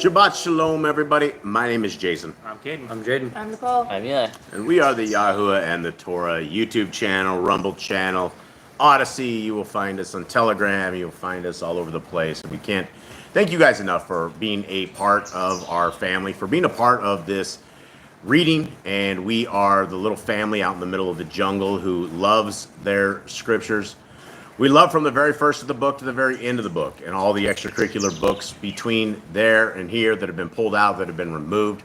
Shabbat Shalom, everybody. My name is Jason. I'm Caden. I'm Jaden. I'm Nicole. I'm Yah. And we are the Yahuwah and the Torah YouTube channel, Rumble channel, Odyssey. You will find us on Telegram. You'll find us all over the place. And we can't thank you guys enough for being a part of our family, for being a part of this reading. And we are the little family out in the middle of the jungle who loves their scriptures. We love from the very first of the book to the very end of the book and all the extracurricular books between there and here that have been pulled out, that have been removed.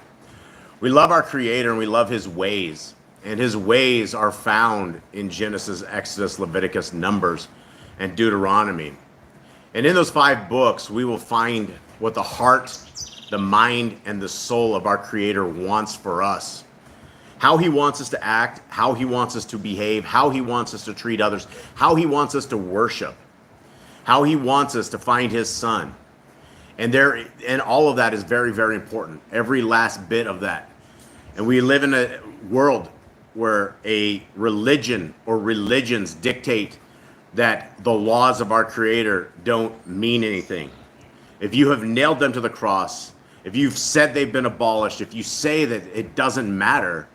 We love our Creator and we love His ways. And His ways are found in Genesis, Exodus, Leviticus, Numbers, and Deuteronomy. And in those 5 books, we will find what the heart, the mind, and the soul of our Creator wants for us. How He wants us to act, how He wants us to behave, how He wants us to treat others, how He wants us to worship, how He wants us to find His Son. And all of that is very, very important. Every last bit of that. And we live in a world where a religion or religions dictate that the laws of our Creator don't mean anything. If you have nailed them to the cross, if you've said they've been abolished, if you say that it doesn't matter,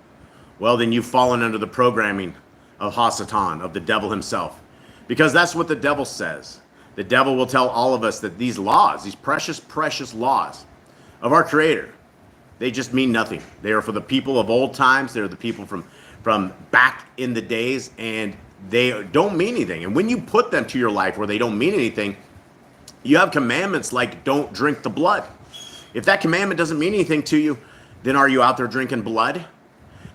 well, then you've fallen under the programming of Hasatan, of the devil himself. Because that's what the devil says. The devil will tell all of us that these laws, these precious, precious laws of our Creator, they just mean nothing. They are for the people of old times. They're the people from back in the days, and they don't mean anything. And when you put them to your life where they don't mean anything, you have commandments like don't drink the blood. If that commandment doesn't mean anything to you, then are you out there drinking blood?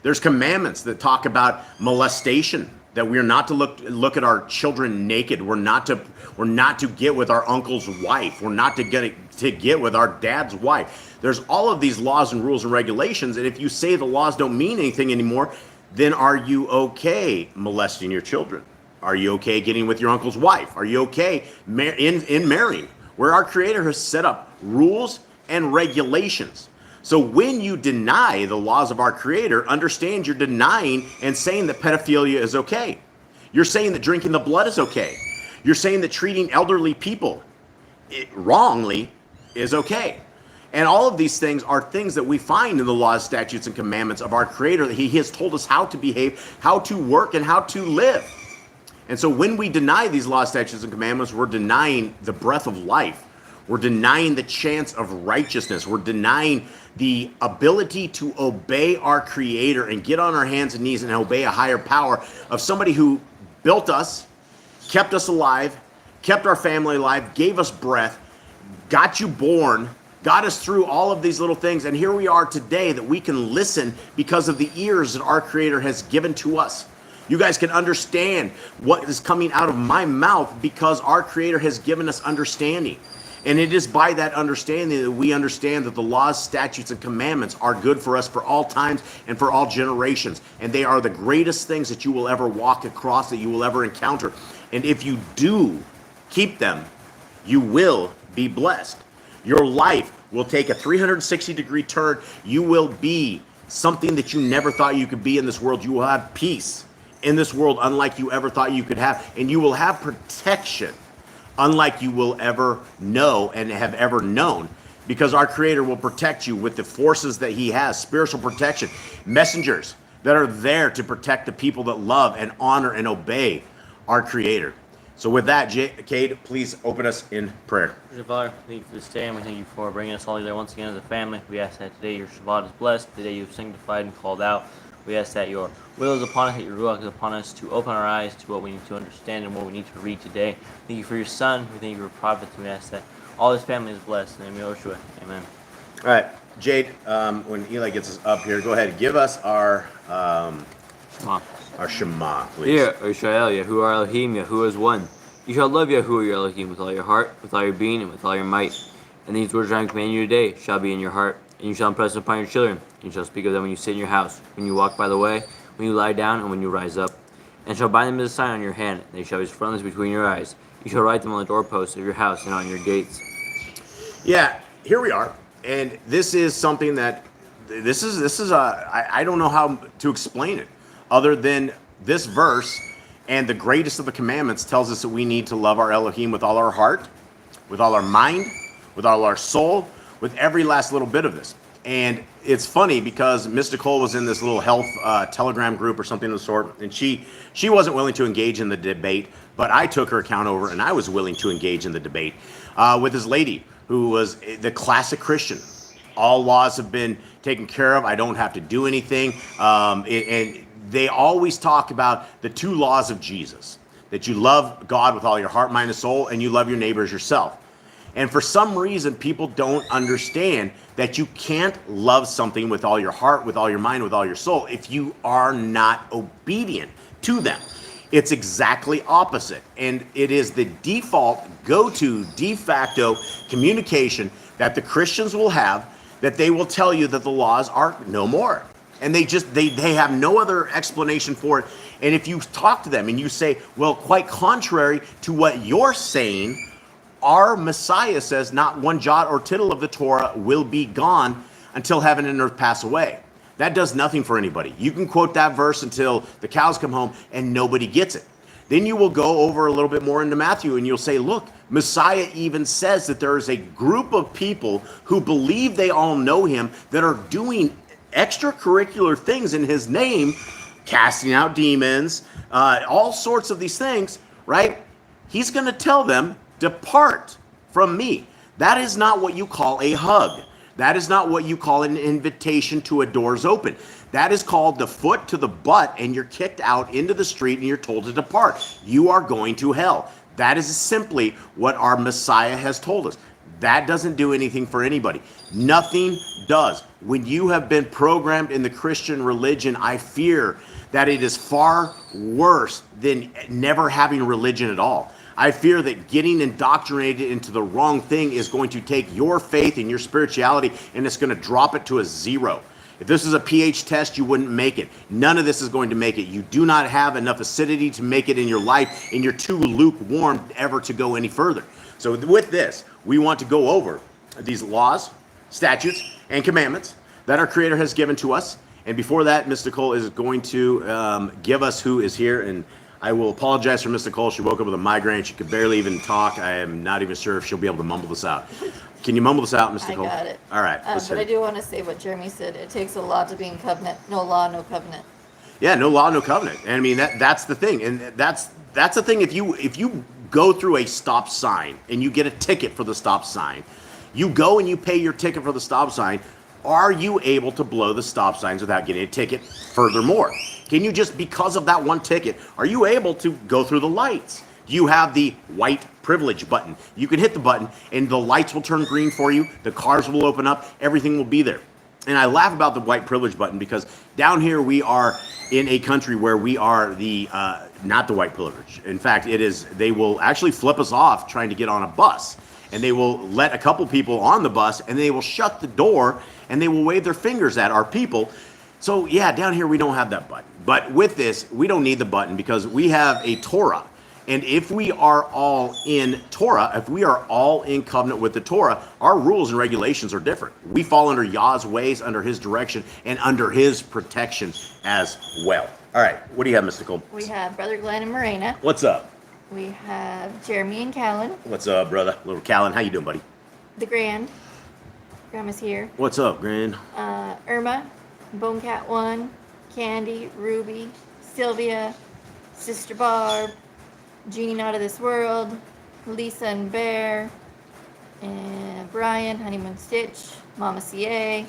There's commandments that talk about molestation, that we're not to look at our children naked. We're not to get with our uncle's wife. We're not to get with our dad's wife. There's all of these laws and rules and regulations, and if you say the laws don't mean anything anymore, then are you okay molesting your children? Are you okay getting with your uncle's wife? Are you okay in marrying? Where our Creator has set up rules and regulations. So when you deny the laws of our Creator, understand you're denying and saying that pedophilia is okay. You're saying that drinking the blood is okay. You're saying that treating elderly people wrongly is okay. And all of these things are things that we find in the laws, statutes, and commandments of our Creator, that He has told us how to behave, how to work, and how to live. And so when we deny these laws, statutes, and commandments, we're denying the breath of life. We're denying the chance of righteousness. We're denying the ability to obey our Creator and get on our hands and knees and obey a higher power of somebody who built us, kept us alive, kept our family alive, gave us breath, got you born, got us through all of these little things. And here we are today that we can listen because of the ears that our Creator has given to us. You guys can understand what is coming out of my mouth because our Creator has given us understanding. And it is by that understanding that we understand that the laws, statutes, and commandments are good for us for all times and for all generations. And they are the greatest things that you will ever walk across, that you will ever encounter. And if you do keep them, you will be blessed. Your life will take a 360-degree turn. You will be something that you never thought you could be in this world. You will have peace in this world unlike you ever thought you could have. And you will have protection unlike you will ever know and have ever known, because our Creator will protect you with the forces that He has, spiritual protection, messengers that are there to protect the people that love and honor and obey our Creator. So with that, Cade, please open us in prayer. Father, thank you for this day, and we thank you for bringing us all together once again as a family. We ask that today your Shabbat is blessed, today you've sanctified and called out. We ask that your will is upon us, that your ruach is upon us, to open our eyes to what we need to understand and what we need to read today. Thank you for your Son. We thank you for prophets. We ask that all His family is blessed. In the name of Yahushua. Amen. All right, Jade, when Eli gets us up here, go ahead and give us our Shema, please. Hear, O Israel, Yahuwah Elohim, Yahuwah is one. You shall love Yahuwah your Elohim with all your heart, with all your being, and with all your might. And these words I command you today shall be in your heart, and you shall impress them upon your children. And you shall speak of them when you sit in your house, when you walk by the way, when you lie down, and when you rise up. And shall bind them as a sign on your hand, and they shall be frontlets between your eyes. You shall write them on the doorposts of your house and on your gates. Yeah, here we are. And this is something that, I don't know how to explain it other than this verse, and the greatest of the commandments tells us that we need to love our Elohim with all our heart, with all our mind, with all our soul, with every last little bit of this. And it's funny because Miss Nicole was in this little health Telegram group or something of the sort, and she wasn't willing to engage in the debate, but I took her account over, and I was willing to engage in the debate with this lady who was the classic Christian. All laws have been taken care of. I don't have to do anything. And they always talk about the 2 laws of Jesus, that you love God with all your heart, mind, and soul, and you love your neighbor as yourself. And for some reason, people don't understand that you can't love something with all your heart, with all your mind, with all your soul, if you are not obedient to them. It's exactly opposite. And it is the default, go-to, de facto communication that the Christians will have, that they will tell you that the laws are no more. And they have no other explanation for it. And if you talk to them and you say, well, quite contrary to what you're saying, our Messiah says not one jot or tittle of the Torah will be gone until heaven and earth pass away. That does nothing for anybody. You can quote that verse until the cows come home and nobody gets it. Then you will go over a little bit more into Matthew and you'll say, look, Messiah even says that there is a group of people who believe they all know him that are doing extracurricular things in his name, casting out demons, all sorts of these things, right? He's going to tell them, depart from me. That is not what you call a hug. That is not what you call an invitation to a doors open. That is called the foot to the butt, and you're kicked out into the street and you're told to depart. You are going to hell. That is simply what our Messiah has told us. That doesn't do anything for anybody. Nothing does. When you have been programmed in the Christian religion, I fear that it is far worse than never having religion at all. I fear that getting indoctrinated into the wrong thing is going to take your faith and your spirituality and it's going to drop it to a 0. If this is a pH test, you wouldn't make it. None of this is going to make it. You do not have enough acidity to make it in your life, and you're too lukewarm ever to go any further. So with this, we want to go over these laws, statutes, and commandments that our Creator has given to us. And before that, Miss Nicole is going to give us who is here. And I will apologize for Miss Nicole. She woke up with a migraine. She could barely even talk. I am not even sure if she'll be able to mumble this out. Can you mumble this out, Miss Nicole? I got it. All right. But I do want to say what Jeremy said. It takes a law to be in covenant. No law, no covenant. Yeah, no law, no covenant. And I mean, that's the thing. And that's the thing. If you go through a stop sign and you get a ticket for the stop sign, you go and you pay your ticket for the stop sign. Are you able to blow the stop signs without getting a ticket? Furthermore, can you just, because of that one ticket, are you able to go through the lights? Do you have the white privilege button? You can hit the button and the lights will turn green for you. The cars will open up. Everything will be there. And I laugh about the white privilege button because down here we are in a country where we are the not the white privilege. In fact, they will actually flip us off trying to get on a bus. And they will let a couple people on the bus and they will shut the door and they will wave their fingers at our people. So yeah, down here we don't have that button. But with this, we don't need the button because we have a Torah. And if we are all in Torah, if we are all in covenant with the Torah, our rules and regulations are different. We fall under Yah's ways, under his direction, and under his protection as well. All right, what do you have, Miss Nicole? We have Brother Glenn and Morena. What's up? We have Jeremy and Callan. What's up, brother? Little Callan, how you doing, buddy? The Grand. Grandma's here. What's up, Grand? Irma, Bonecat 1, Candy, Ruby, Sylvia, Sister Barb, Jeannie Not of This World, Lisa and Bear, and Brian, Honeymoon Stitch, Mama CA,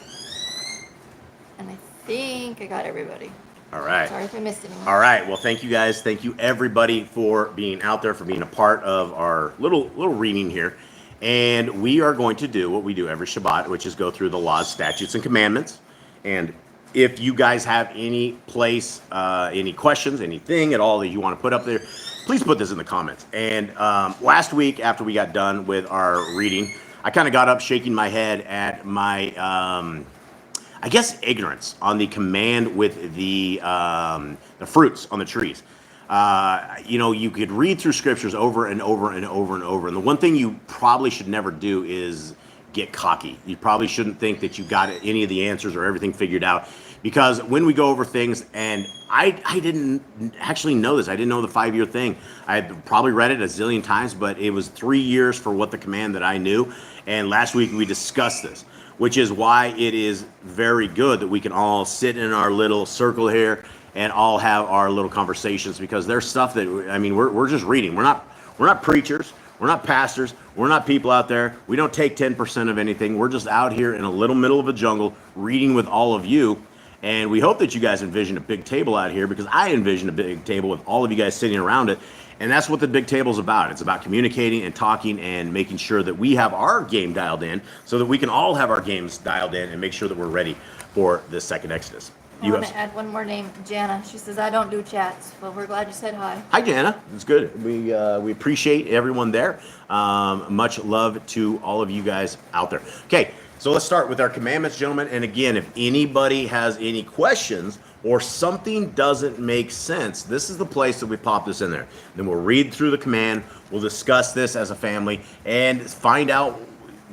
and I think I got everybody. All right. Sorry if I missed anyone. All right. Well, thank you guys. Thank you everybody for being out there, for being a part of our little reading here. And we are going to do what we do every Shabbat, which is go through the laws, statutes, and commandments. And if you guys have any questions, anything at all that you want to put up there, please put this in the comments. And last week, after we got done with our reading, I kind of got up shaking my head at my, I guess, ignorance on the command with the fruits on the trees. You could read through scriptures over and over and over and over. And the one thing you probably should never do is get cocky. You probably shouldn't think that you got any of the answers or everything figured out, because when we go over things, and I didn't actually know this. I didn't know the 5-year thing. I had probably read it a zillion times, but it was 3 years for what the command that I knew. And last week we discussed this, which is why it is very good that we can all sit in our little circle here and all have our little conversations, because there's stuff that, I mean, we're just reading. We're not preachers. We're not pastors. We're not people out there. We don't take 10% of anything. We're just out here in a little middle of a jungle reading with all of you. And we hope that you guys envision a big table out here, because I envision a big table with all of you guys sitting around it. And that's what the big table's about. It's about communicating and talking and making sure that we have our game dialed in, so that we can all have our games dialed in and make sure that we're ready for this second Exodus. I want to add one more name, Jana. She says, I don't do chats. Well, we're glad you said hi. Hi, Jana. It's good. We appreciate everyone there. Much love to all of you guys out there. Okay, so let's start with our commandments, gentlemen. And again, if anybody has any questions or something doesn't make sense, this is the place that we pop this in there. Then we'll read through the command. We'll discuss this as a family and find out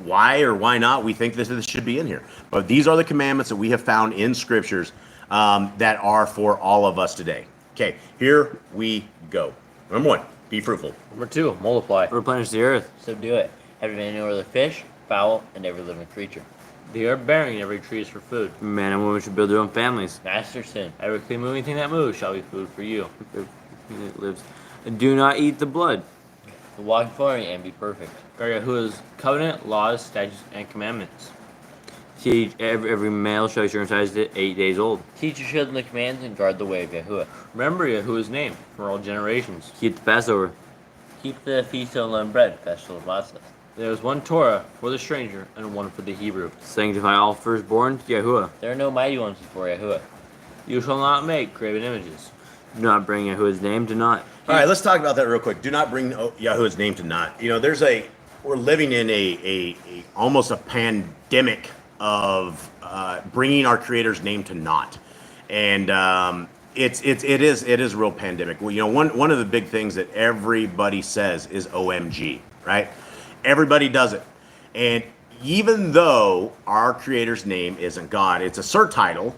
why or why not we think this should be in here. But these are the commandments that we have found in Scriptures that are for all of us today. Okay, here we go. Number 1, be fruitful. Number 2, multiply. Replenish the earth. Subdue it. Have dominion over the fish, fowl, and every living creature. The herb bearing and every tree is for food. Man and woman should build their own families. Master sin. Every clean moving thing that moves shall be food for you. Everything that lives. And do not eat the blood. To walk before me and be perfect. Guard Yahuwah's covenant, laws, statutes, and commandments. Teach every male shall be circumcised at 8 days old. Teach your children the commands and guard the way of Yahuwah. Remember Yahuwah's name for all generations. Keep the Passover. Keep the feast of unleavened bread, festival of Basada. There is one Torah for the stranger and one for the Hebrew. Sanctify all firstborn to Yahuwah. There are no mighty ones before Yahuwah. You shall not make graven images. Do not bring Yahuwah's name to naught. All right, let's talk about that real quick. Do not bring Yahuwah's name to naught. You know, we're living in a almost a pandemic of bringing our Creator's name to naught, and it is a real pandemic. Well, you know, one of the big things that everybody says is OMG, right? Everybody does it, and even though our Creator's name isn't God, it's a surtitle,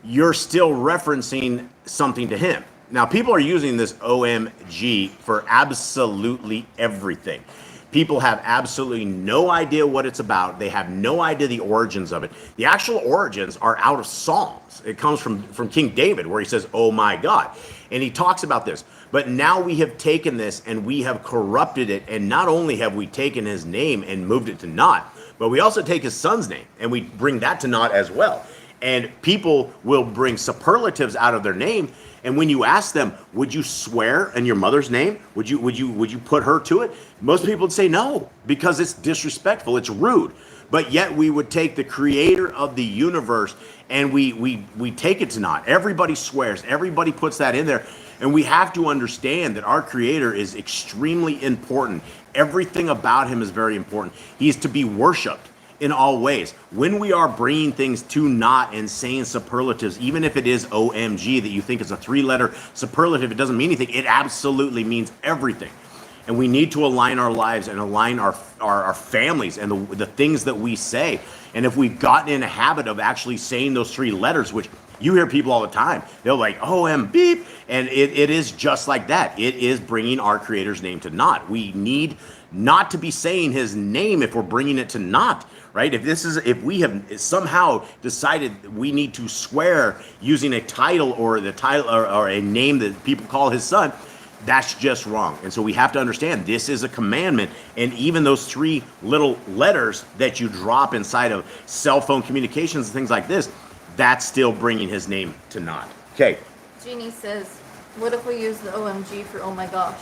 you're still referencing something to Him. Now, people are using this OMG for absolutely everything. People have absolutely no idea what it's about. They have no idea the origins of it. The actual origins are out of Psalms. It comes from King David, where he says, oh my God. And he talks about this. But now we have taken this and we have corrupted it. And not only have we taken his name and moved it to naught, but we also take his son's name and we bring that to naught as well. And people will bring superlatives out of their name. And when you ask them, would you swear in your mother's name? Would you put her to it? Most people would say no, because it's disrespectful, it's rude. But yet we would take the creator of the universe and we take it to naught. Everybody swears, everybody puts that in there. And we have to understand that our creator is extremely important. Everything about him is very important. He is to be worshiped in all ways. When we are bringing things to naught and saying superlatives, even if it is OMG that you think is a 3-letter superlative, it doesn't mean anything. It absolutely means everything. And we need to align our lives and align our families and the things that we say. And if we've gotten in a habit of actually saying those 3 letters, which you hear people all the time, they're like, OM beep. And it is just like that. It is bringing our creator's name to naught. We need not to be saying his name if we're bringing it to naught. Right? If we have somehow decided we need to swear using a title or a name that people call his son, that's just wrong. And so we have to understand this is a commandment. And even those 3 little letters that you drop inside of cell phone communications and things like this, that's still bringing his name to naught. Okay. Jeannie says, what if we use the OMG for oh my gosh?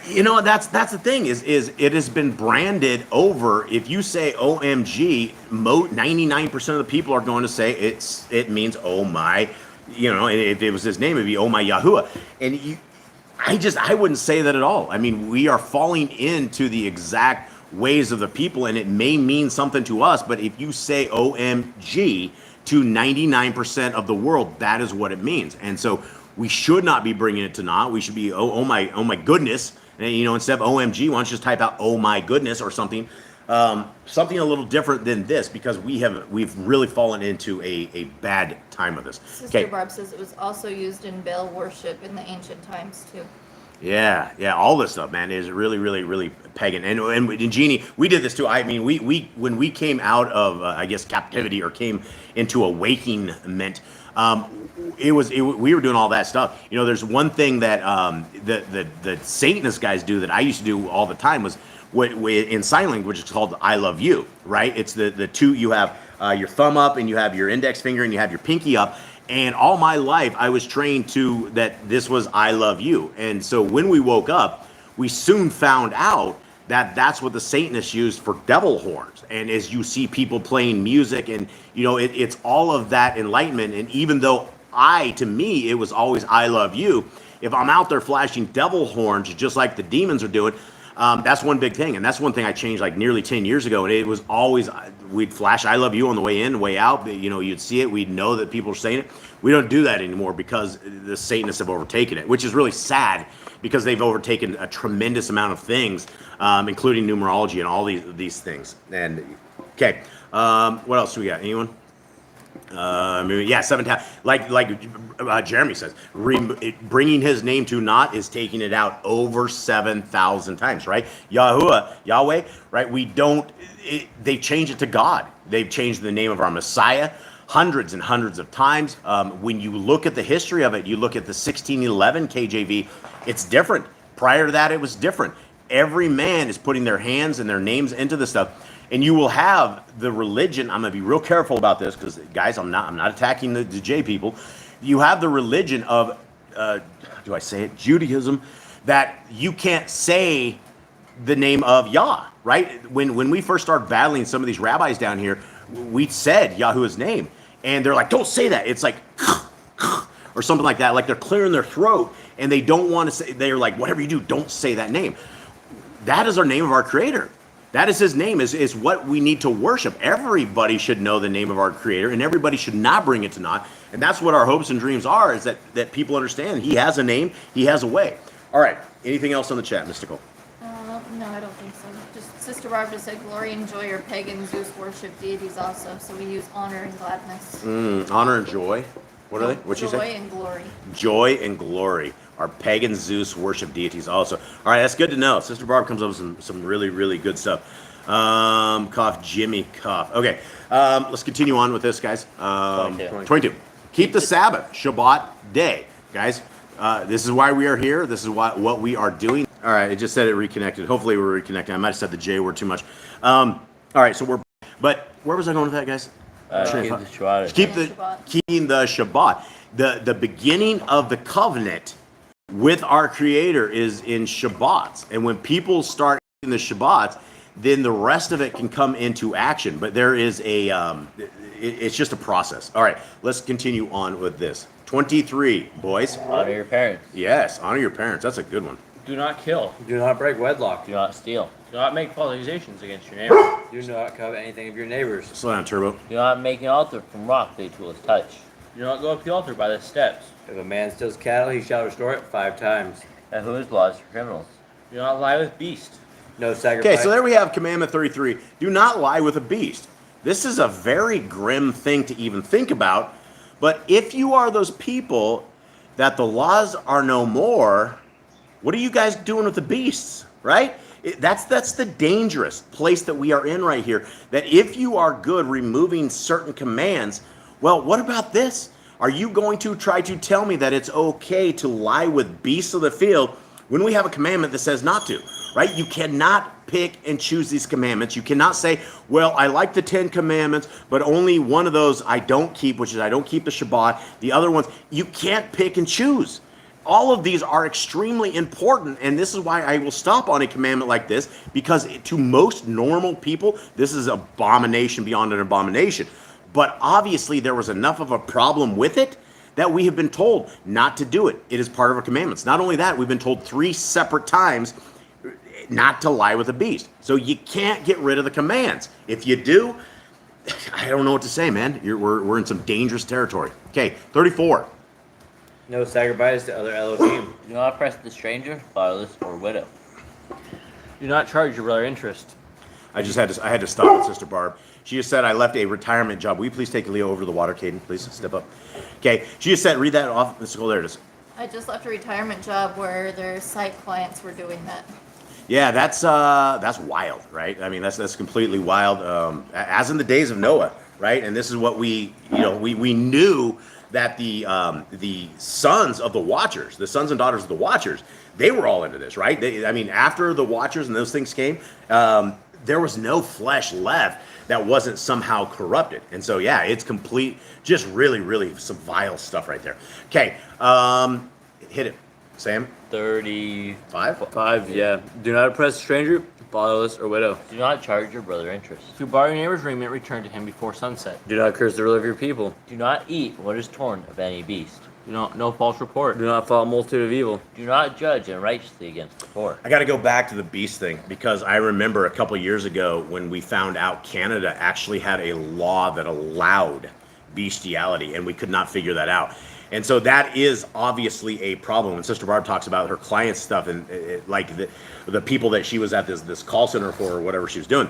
You know, that's the thing is it has been branded over. If you say OMG, 99% of the people are going to say it means oh my, you know, and if it was his name, it'd be oh my Yahuwah. And I wouldn't say that at all. I mean, we are falling into the exact ways of the people, and it may mean something to us, but if you say OMG to 99% of the world, that is what it means. And so we should not be bringing it to naught. We should be, oh my goodness. And, you know, instead of OMG, why don't you just type out, oh my goodness or something. something a little different than this because we've really fallen into a bad time of this. Sister Barb says it was also used in Baal worship in the ancient times too. Yeah, all this stuff, man, is really, really, really pagan. And Jeannie, we did this too. I mean, we when we came out of, I guess, captivity or came into awakenment, we were doing all that stuff. You know, there's one thing that the Satanist guys do that I used to do all the time was what in sign language it's called "I love you," right? It's the two, you have your thumb up and you have your index finger and you have your pinky up. And all my life, I was trained to that this was "I love you." And so when we woke up, we soon found out that that's what the Satanists used for devil horns. And as you see people playing music and, you know, it's all of that enlightenment. And even though to me, it was always "I love you," if I'm out there flashing devil horns, just like the demons are doing, that's one big thing. And that's one thing I changed like nearly 10 years ago. And it was always, we'd flash "I love you" on the way in, way out. You know, you'd see it. We'd know that people are saying it. We don't do that anymore because the Satanists have overtaken it, which is really sad because they've overtaken a tremendous amount of things, including numerology and all these things. And okay, what else do we got? Anyone? Yeah, 7 times. Like Jeremy says, bringing his name to naught is taking it out over 7,000 times, right? Yahweh, right? They changed it to God. They've changed the name of our Messiah hundreds and hundreds of times. When you look at the history of it, you look at the 1611 KJV, it's different. Prior to that, it was different. Every man is putting their hands and their names into this stuff. And you will have the religion. I'm going to be real careful about this because, guys, I'm not attacking the J people. You have the religion of, do I say it? Judaism, that you can't say the name of Yah, right? When we first started battling some of these rabbis down here, we said Yahuwah's name. And they're like, don't say that. It's like, or something like that. Like they're clearing their throat and they don't want to say, they're like, whatever you do, don't say that name. That is our name of our Creator. That is his name, is what we need to worship. Everybody should know the name of our Creator, and everybody should not bring it to naught. And that's what our hopes and dreams are, is that people understand he has a name, he has a way. All right, anything else on the chat, Mystical? No, I don't think so. Just Sister Barbara said, glory and joy are pagan Zeus worship deities also, so we use honor and gladness. Honor and joy. What are they? What'd you say? Joy and glory. Joy and glory are pagan Zeus worship deities also. All right, that's good to know. Sister Barb comes up with some really, really good stuff. Cough, Jimmy, cough. Okay, let's continue on with this, guys. 22. Keep the Sabbath, Shabbat day. Guys, this is why we are here. This is what we are doing. All right, it just said it reconnected. Hopefully we're reconnecting. I might have said the J word too much. All right, so but where was I going with that, guys? Keeping the Shabbat. The beginning of the covenant with our Creator is in Shabbats. And when people start in the Shabbats, then the rest of it can come into action. But there is it's just a process. All right, let's continue on with this. 23, boys. Honor your parents. Yes, honor your parents. That's a good one. Do not kill. Do not break wedlock. Do not steal. Do not make false accusations against your neighbor. Do not covet anything of your neighbors. Slow down, Turbo. Do not make an altar from rock laid to his touch. Do not go up the altar by the steps. If a man steals cattle, he shall restore it 5 times. And who is laws for criminals? Do not lie with beast. No sacrifice. Okay, so there we have Commandment 33. Do not lie with a beast. This is a very grim thing to even think about. But if you are those people that the laws are no more, what are you guys doing with the beasts, right? That's the dangerous place that we are in right here. That if you are good removing certain commands, well, what about this? Are you going to try to tell me that it's okay to lie with beasts of the field when we have a commandment that says not to, right? You cannot pick and choose these commandments. You cannot say, well, I like the 10 commandments, but only one of those I don't keep, which is I don't keep the Shabbat. The other ones, you can't pick and choose. All of these are extremely important, and this is why I will stop on a commandment like this, because to most normal people, this is abomination beyond an abomination. But obviously, there was enough of a problem with it that we have been told not to do it. It is part of our commandments. Not only that, we've been told 3 separate times not to lie with a beast. So you can't get rid of the commands. If you do, I don't know what to say, man. We're in some dangerous territory. Okay, 34. No sacrifice to other Elohim. Do not oppress the stranger, fatherless, or widow. Do not charge your brother interest. I had to stop with Sister Barb. She just said, I left a retirement job. Will you please take Leo over to the water, Caden? Please step up. Okay. She just said, read that off. Let's go. There it is. I just left a retirement job where their site clients were doing that. Yeah, that's wild, right? I mean, that's completely wild. As in the days of Noah, right? And this is what we knew that the sons of the Watchers, the sons and daughters of the Watchers, they were all into this, right? After the Watchers and those things came, there was no flesh left that wasn't somehow corrupted. And so, yeah, it's complete, just really, really some vile stuff right there. Okay, hit it, Sam. 35. 5, yeah. Do not oppress a stranger, fatherless, or widow. Do not charge your brother interest. To borrow your neighbor's raiment, return to him before sunset. Do not curse the ruler of your people. Do not eat what is torn of any beast. Do not no false report. Do not follow a multitude of evil. Do not judge unrighteously against the poor. I got to go back to the beast thing because I remember a couple years ago when we found out Canada actually had a law that allowed bestiality, and we could not figure that out. And so that is obviously a problem. When Sister Barb talks about her client stuff and like the people that she was at this call center for or whatever she was doing,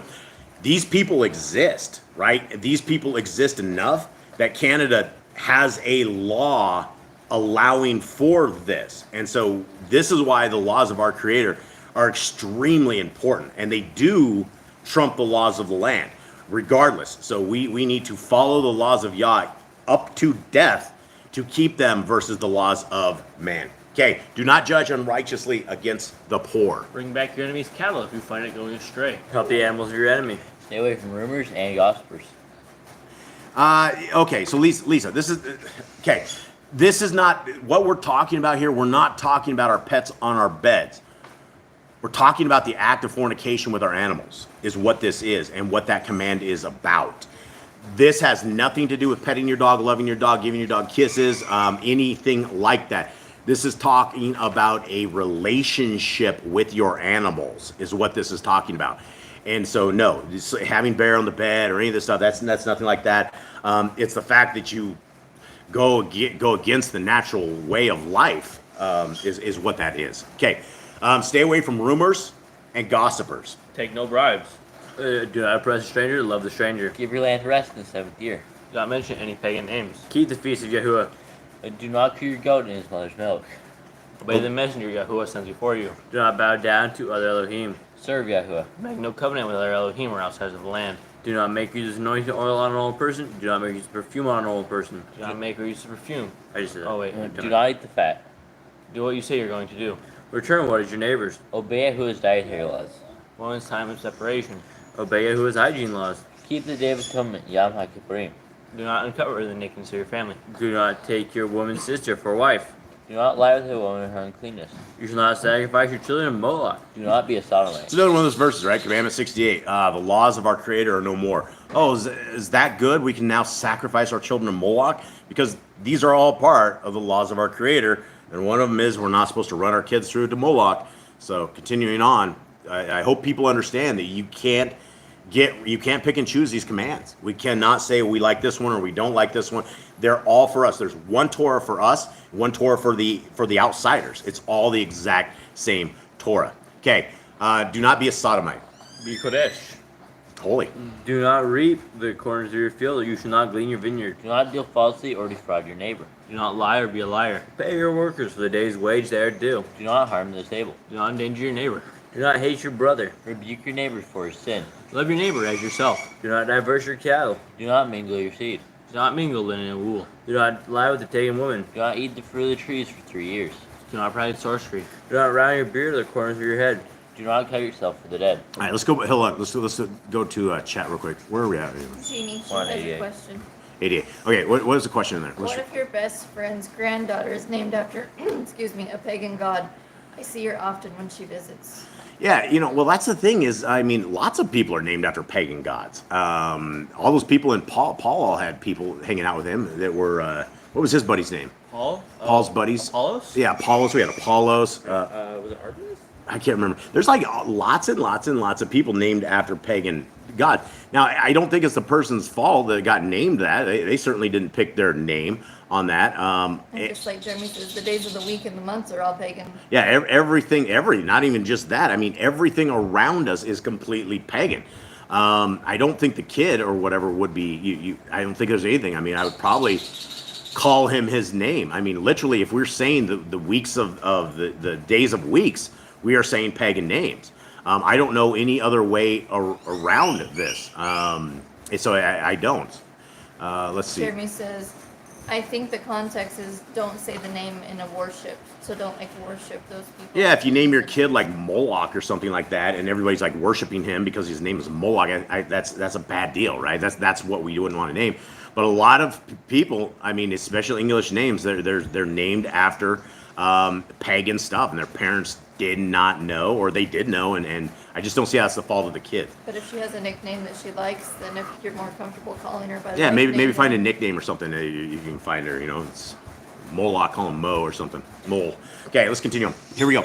these people exist, right? These people exist enough that Canada has a law allowing for this. And so this is why the laws of our Creator are extremely important, and they do trump the laws of the land regardless. So we need to follow the laws of Yah up to death to keep them versus the laws of man. Okay, do not judge unrighteously against the poor. Bring back your enemy's cattle if you find it going astray. Help the animals of your enemy. Stay away from rumors and gossipers. Okay, so Lisa, this is okay. This is not what we're talking about here. We're not talking about our pets on our beds. We're talking about the act of fornication with our animals, is what this is, and what that command is about. This has nothing to do with petting your dog, loving your dog, giving your dog kisses, anything like that. This is talking about a relationship with your animals, is what this is talking about. And so, no, having bear on the bed or any of this stuff, that's nothing like that. It's the fact that you go against the natural way of life is what that is. Okay, stay away from rumors and gossipers. Take no bribes. Do not oppress a stranger, love the stranger. Give your land rest in the 7th year. Do not mention any pagan names. Keep the feast of Yahuwah. Do not cure your goat in his mother's milk. Obey the messenger Yahuwah sends before you. Do not bow down to other Elohim. Serve Yahuwah. Make no covenant with other Elohim or outside of the land. Do not make use of anointing oil on an old person. Do not make use of perfume on an old person. Do not make use of perfume. I just said that. Oh wait. Do not eat the fat. Do what you say you're going to do. Return what is your neighbor's. Obey Yahuwah's dietary laws. Woman's time of separation. Obey Yahuwah's hygiene laws. Keep the day of atonement, Yom HaKippurim. Do not uncover the nakedness of your family. Do not take your woman's sister for wife. Do not lie with a woman in her uncleanness. You shall not sacrifice your children to Moloch. Do not be a sodomite. It's another one of those verses, right? Commandment 68. The laws of our Creator are no more. Oh, is that good? We can now sacrifice our children to Moloch? Because these are all part of the laws of our Creator. And one of them is we're not supposed to run our kids through to Moloch. So continuing on, I hope people understand that you can't pick and choose these commands. We cannot say we like this one or we don't like this one. They're all for us. There's one Torah for us, one Torah for the outsiders. It's all the exact same Torah. Okay, do not be a sodomite. Be Kodesh. Holy. Do not reap the corners of your field, or you shall not glean your vineyard. Do not deal falsely or defraud your neighbor. Do not lie or be a liar. Pay your workers for the day's wage they are due. Do not harm the disabled. Do not endanger your neighbor. Do not hate your brother. Rebuke your neighbor for his sin. Love your neighbor as yourself. Do not diverse your cattle. Do not mingle your seed. Do not mingle linen and wool. Do not lie with the taken woman. Do not eat the fruit of the trees for 3 years. Do not practice sorcery. Do not round your beard or the corners of your head. Do not cut yourself for the dead. All right, let's go. Hold on. Let's go to chat real quick. Where are we at? Jeannie, she has a question. 88. Okay, what is the question in there? What if your best friend's granddaughter is named after, excuse me, a pagan god? I see her often when she visits. Yeah, well, that's the thing is, I mean, lots of people are named after pagan gods. All those people in Paul all had people hanging out with him that were, what was his buddy's name? Paul? Paul's buddies. Apollos? Yeah, Apollos. We had Apollos. Was it Artemis? I can't remember. There's like lots and lots and lots of people named after pagan gods. Now, I don't think it's the person's fault that got named that. They certainly didn't pick their name on that. And just like Jeremy says, the days of the week and the months are all pagan. Yeah, everything, not even just that. I mean, everything around us is completely pagan. I don't think the kid or whatever would be. I don't think there's anything. I mean, I would probably call him his name. I mean, literally, if we're saying the weeks of the days of weeks, we are saying pagan names. I don't know any other way around this. So I don't. Let's see. Jeremy says, I think the context is don't say the name in a worship. So don't like worship those people. Yeah, if you name your kid like Moloch or something like that, and everybody's like worshiping him because his name is Moloch, that's a bad deal, right? That's what we wouldn't want to name. But a lot of people, I mean, especially English names, they're named after pagan stuff, and their parents did not know, or they did know, and I just don't see how it's the fault of the kid. But if she has a nickname that she likes, then if you're more comfortable calling her by Yeah, the maybe find a nickname or something that you can find her. It's Moloch, call him Mo or something. Mole. Okay, let's continue on. Here we go.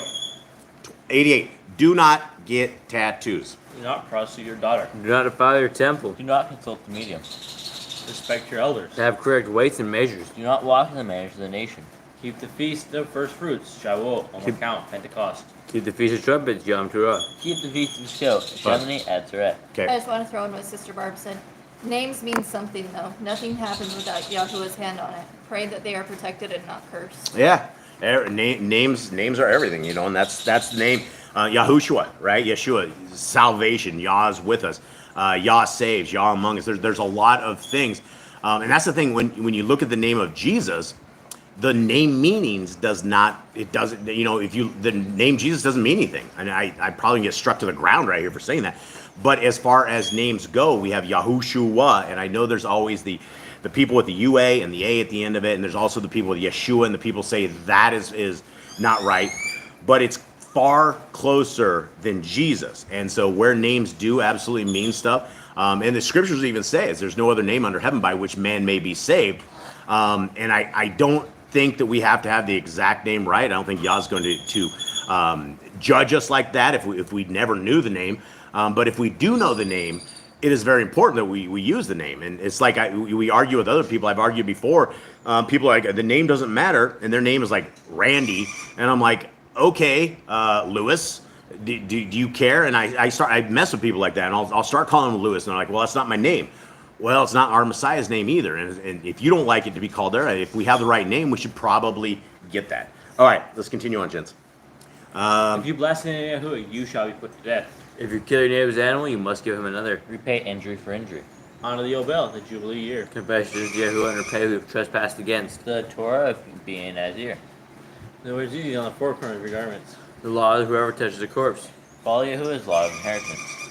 88. Do not get tattoos. Do not prostitute your daughter. Do not defile your temple. Do not consult the medium. Respect your elders. To have correct weights and measures. Do not walk in the manners of the nation. Keep the feast of first fruits, Shavuot, on account, Pentecost. Keep the feast of trumpets, Yom Teruah. Keep the feast of Shiloh, Shemini, Atzeret. I Okay. just want to throw in what Sister Barb said. Names mean something, though. Nothing happens without Yahuwah's hand on it. Pray that they are protected and not cursed. Yeah. Names are everything, and that's the name. Yahushua, right? Yeshua, salvation. Yah is with us. Yah saves. Yah among us. There's a lot of things, and that's the thing. When you look at the name of Jesus, the name meanings doesn't. If the name Jesus doesn't mean anything, and I probably get struck to the ground right here for saying that. But as far as names go, we have Yahushua, and I know there's always the people with the UA and the A at the end of it, and there's also the people with Yeshua, and the people say that is not right, but it's far closer than Jesus. And so where names do absolutely mean stuff, and the scriptures even say there's no other name under heaven by which man may be saved. And I don't think that we have to have the exact name right. I don't think Yah's going to judge us like that if we never knew the name. But if we do know the name, it is very important that we use the name. And it's like we argue with other people. I've argued before. People are like, the name doesn't matter, and their name is like Randy. And I'm like, okay, Lewis, do you care? And I mess with people like that, and I'll start calling him Lewis. And they're like, well, that's not my name. Well, it's not our Messiah's name either. And if you don't like it to be called there, if we have the right name, we should probably get that. All right, let's continue on, gents. If you blaspheme Yahuwah, you shall be put to death. If you kill your neighbor's animal, you must give him another. Repay injury for injury. Honor the Yobel, the Jubilee year. Confess to Yahuwah and repay who have trespassed against. The Torah of being Nazir. The words easy on the four corners of your garments. The law of whoever touches a corpse. Follow Yahuwah's law of inheritance.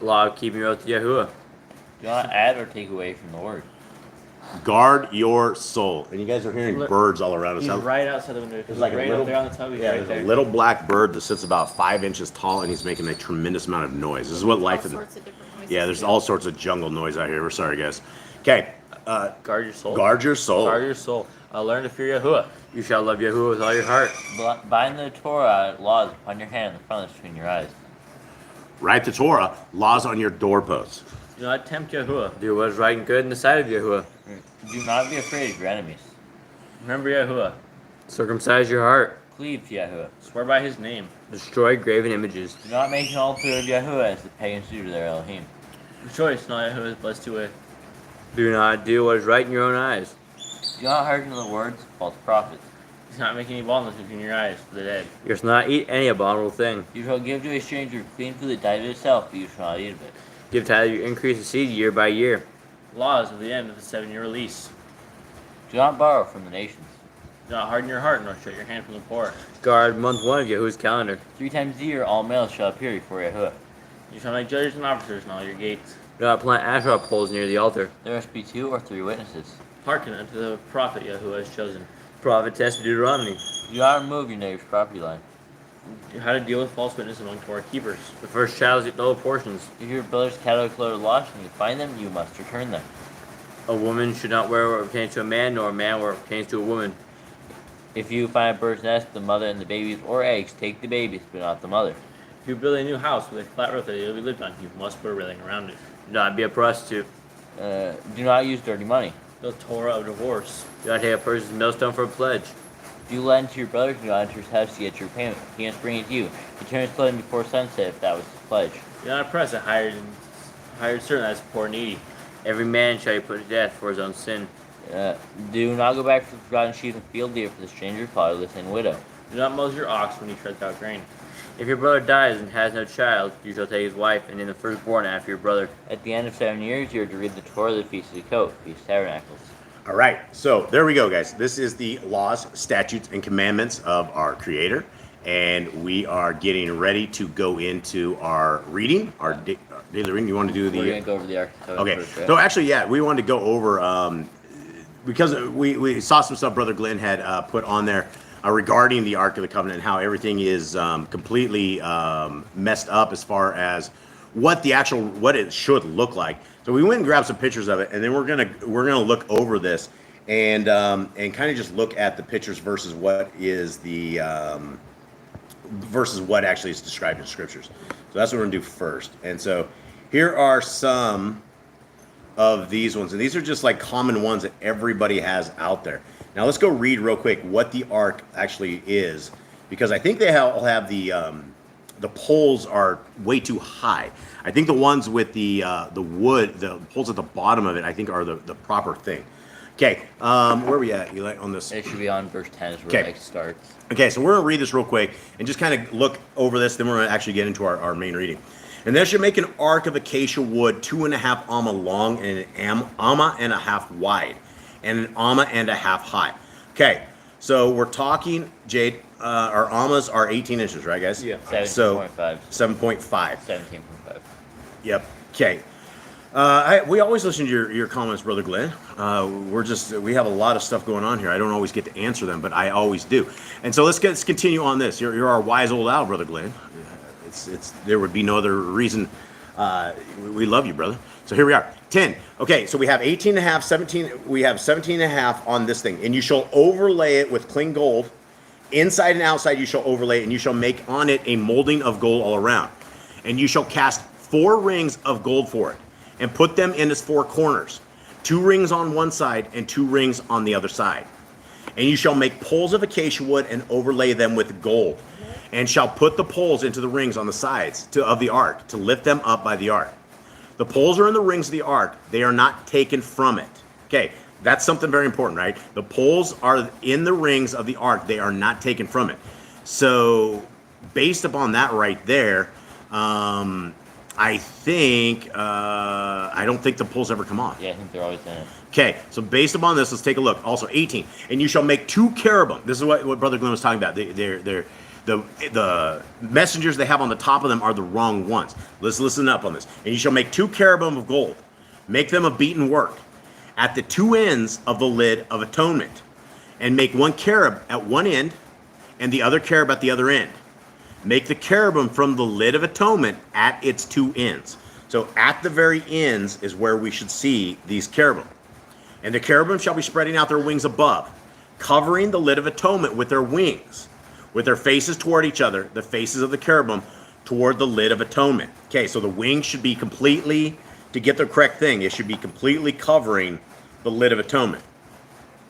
Law of keeping your oath to Yahuwah. Do not add or take away from the word. Guard your soul. And you guys are hearing birds all around us. He's right outside the window. There's like right a little, up there on the tub. He's yeah, right there's there. a little black bird that sits about 5 inches tall, and he's making a tremendous amount of noise. This is what life All is. sorts of different noises. Yeah, there's all sorts of jungle noise out here. We're sorry, guys. Okay. Guard your soul. Guard your soul. Guard your soul. Learn to fear Yahuwah. You shall love Yahuwah with all your heart. Bind the Torah laws upon your hand and the frontlets between your eyes. Write the Torah, laws on your doorposts. Do not tempt Yahuwah. Do what is right and good in the sight of Yahuwah. Do not be afraid of your enemies. Remember Yahuwah. Circumcise your heart. Cleave to Yahuwah. Swear by his name. Destroy graven images. Do not make an altar of Yahuwah as the pagans do to their Elohim. Rejoice, not Yahuwah is blessed to it. Do not do what is right in your own eyes. Do not hearken to the words of false prophets. Do not make any baldness between your eyes for the dead. You shall not eat any abominable thing. You shall give to a stranger clean food that died of itself, but you shall not eat of it. Give tithe of your increase of seed year by year. Laws of the end of the 7-year release. Do not borrow from the nations. Do not harden your heart, nor shut your hand from the poor. Guard month 1 of Yahuwah's calendar. 3 times a year all males shall appear before Yahuwah. You shall make judges and officers in all your gates. Do not plant Asherah poles near the altar. There must be 2 or 3 witnesses. Hearken unto the prophet Yahuwah has chosen. Prophet test of Deuteronomy. Do not remove your neighbor's property line. How to deal with false witness among Torah keepers. The first child is double portions. If your brother's cattle are lost and you find them, you must return them. A woman should not wear what pertains to a man, nor a man what pertains to a woman. If you find a bird's nest, the mother and the babies or eggs, take the babies, but not the mother. If you build a new house with a flat roof that it'll be lived on, you must put a railing around it. Do not be a prostitute. Do not use dirty money. The Torah of divorce. Do not take a person's millstone for a pledge. If you lend to your brother, do not enter his house to get your payment. He must bring it to you. Return his clothing before sunset if that was his pledge. Do not oppress a hired hired servant that is poor and needy. Every man shall be put to death for his own sin. Do not go back for the forgotten sheep and field deer, for the stranger, fatherless, and widow. Do not muzzle your ox when he treads out grain. If your brother dies and has no child, you shall take his wife, and in the firstborn after your brother. At the end of 7 years, you are to read the Torah, the Feast of the Coat, Feast of Tabernacles. All right, so there we go, guys. This is the laws, statutes, and commandments of our Creator, and we are getting ready to go into our reading, our daily reading. You want to do the? We're going to go over the Ark of the Covenant Okay, first, right? so actually, yeah, we wanted to go over because we saw some stuff Brother Glenn had put on there regarding the Ark of the Covenant and how everything is completely messed up as far as what it should look like. So we went and grabbed some pictures of it, and then we're gonna look over this and kind of just look at the pictures versus what is the versus what actually is described in Scriptures. So that's what we're gonna do first. And so here are some of these ones, and these are just like common ones that everybody has out there. Now let's go read real quick what the Ark actually is, because I think they all have the poles are way too high. I think the ones with the wood, the poles at the bottom of it, I think are the proper thing. Okay, where are we at, Eli, on this? It should be on verse 10 is where Okay. it starts. Okay, so we're going to read this real quick and just kind of look over this, then we're going to actually get into our main reading. And there should make an ark of acacia wood 2.5 amma long and an amma and a half wide, and an amma and a half high. Okay, so we're talking, Jade, our ammas are 18 inches, right, guys? Yeah. 17.5. 7.5. 17.5. Yep. Okay. We always listen to your comments, Brother Glenn. We have a lot of stuff going on here. I don't always get to answer them, but I always do. And so let's continue on this. You're our wise old owl, Brother Glenn. There would be no other reason. We love you, brother. So here we are. 10. Okay, so we have 18 and a half, 17. We have 17 and a half on this thing. And you shall overlay it with clean gold. Inside and outside you shall overlay it, and you shall make on it a molding of gold all around. And you shall cast 4 rings of gold for it, and put them in its 4 corners, 2 rings on one side and 2 rings on the other side. And you shall make poles of acacia wood and overlay them with gold, and shall put the poles into the rings on the sides of the ark to lift them up by the ark. The poles are in the rings of the ark; they are not taken from it. Okay, that's something very important, right? The poles are in the rings of the ark; they are not taken from it. So, based upon that right there, I think I don't think the poles ever come off. Yeah, I think they're always in it. Okay, so based upon this, let's take a look. Also, 18, and you shall make 2 cherubim. This is what Brother Glenn was talking about. The messengers they have on the top of them are the wrong ones. Let's listen up on this. And you shall make 2 cherubim of gold. Make them of beaten work at the 2 ends of the lid of atonement, and make 1 cherub at one end and the other cherub at the other end. Make the cherubim from the lid of atonement at its 2 ends. So at the very ends is where we should see these cherubim. And the cherubim shall be spreading out their wings above, covering the lid of atonement with their wings, with their faces toward each other, the faces of the cherubim toward the lid of atonement. Okay, so the wings should be completely, to get the correct thing, it should be completely covering the lid of atonement.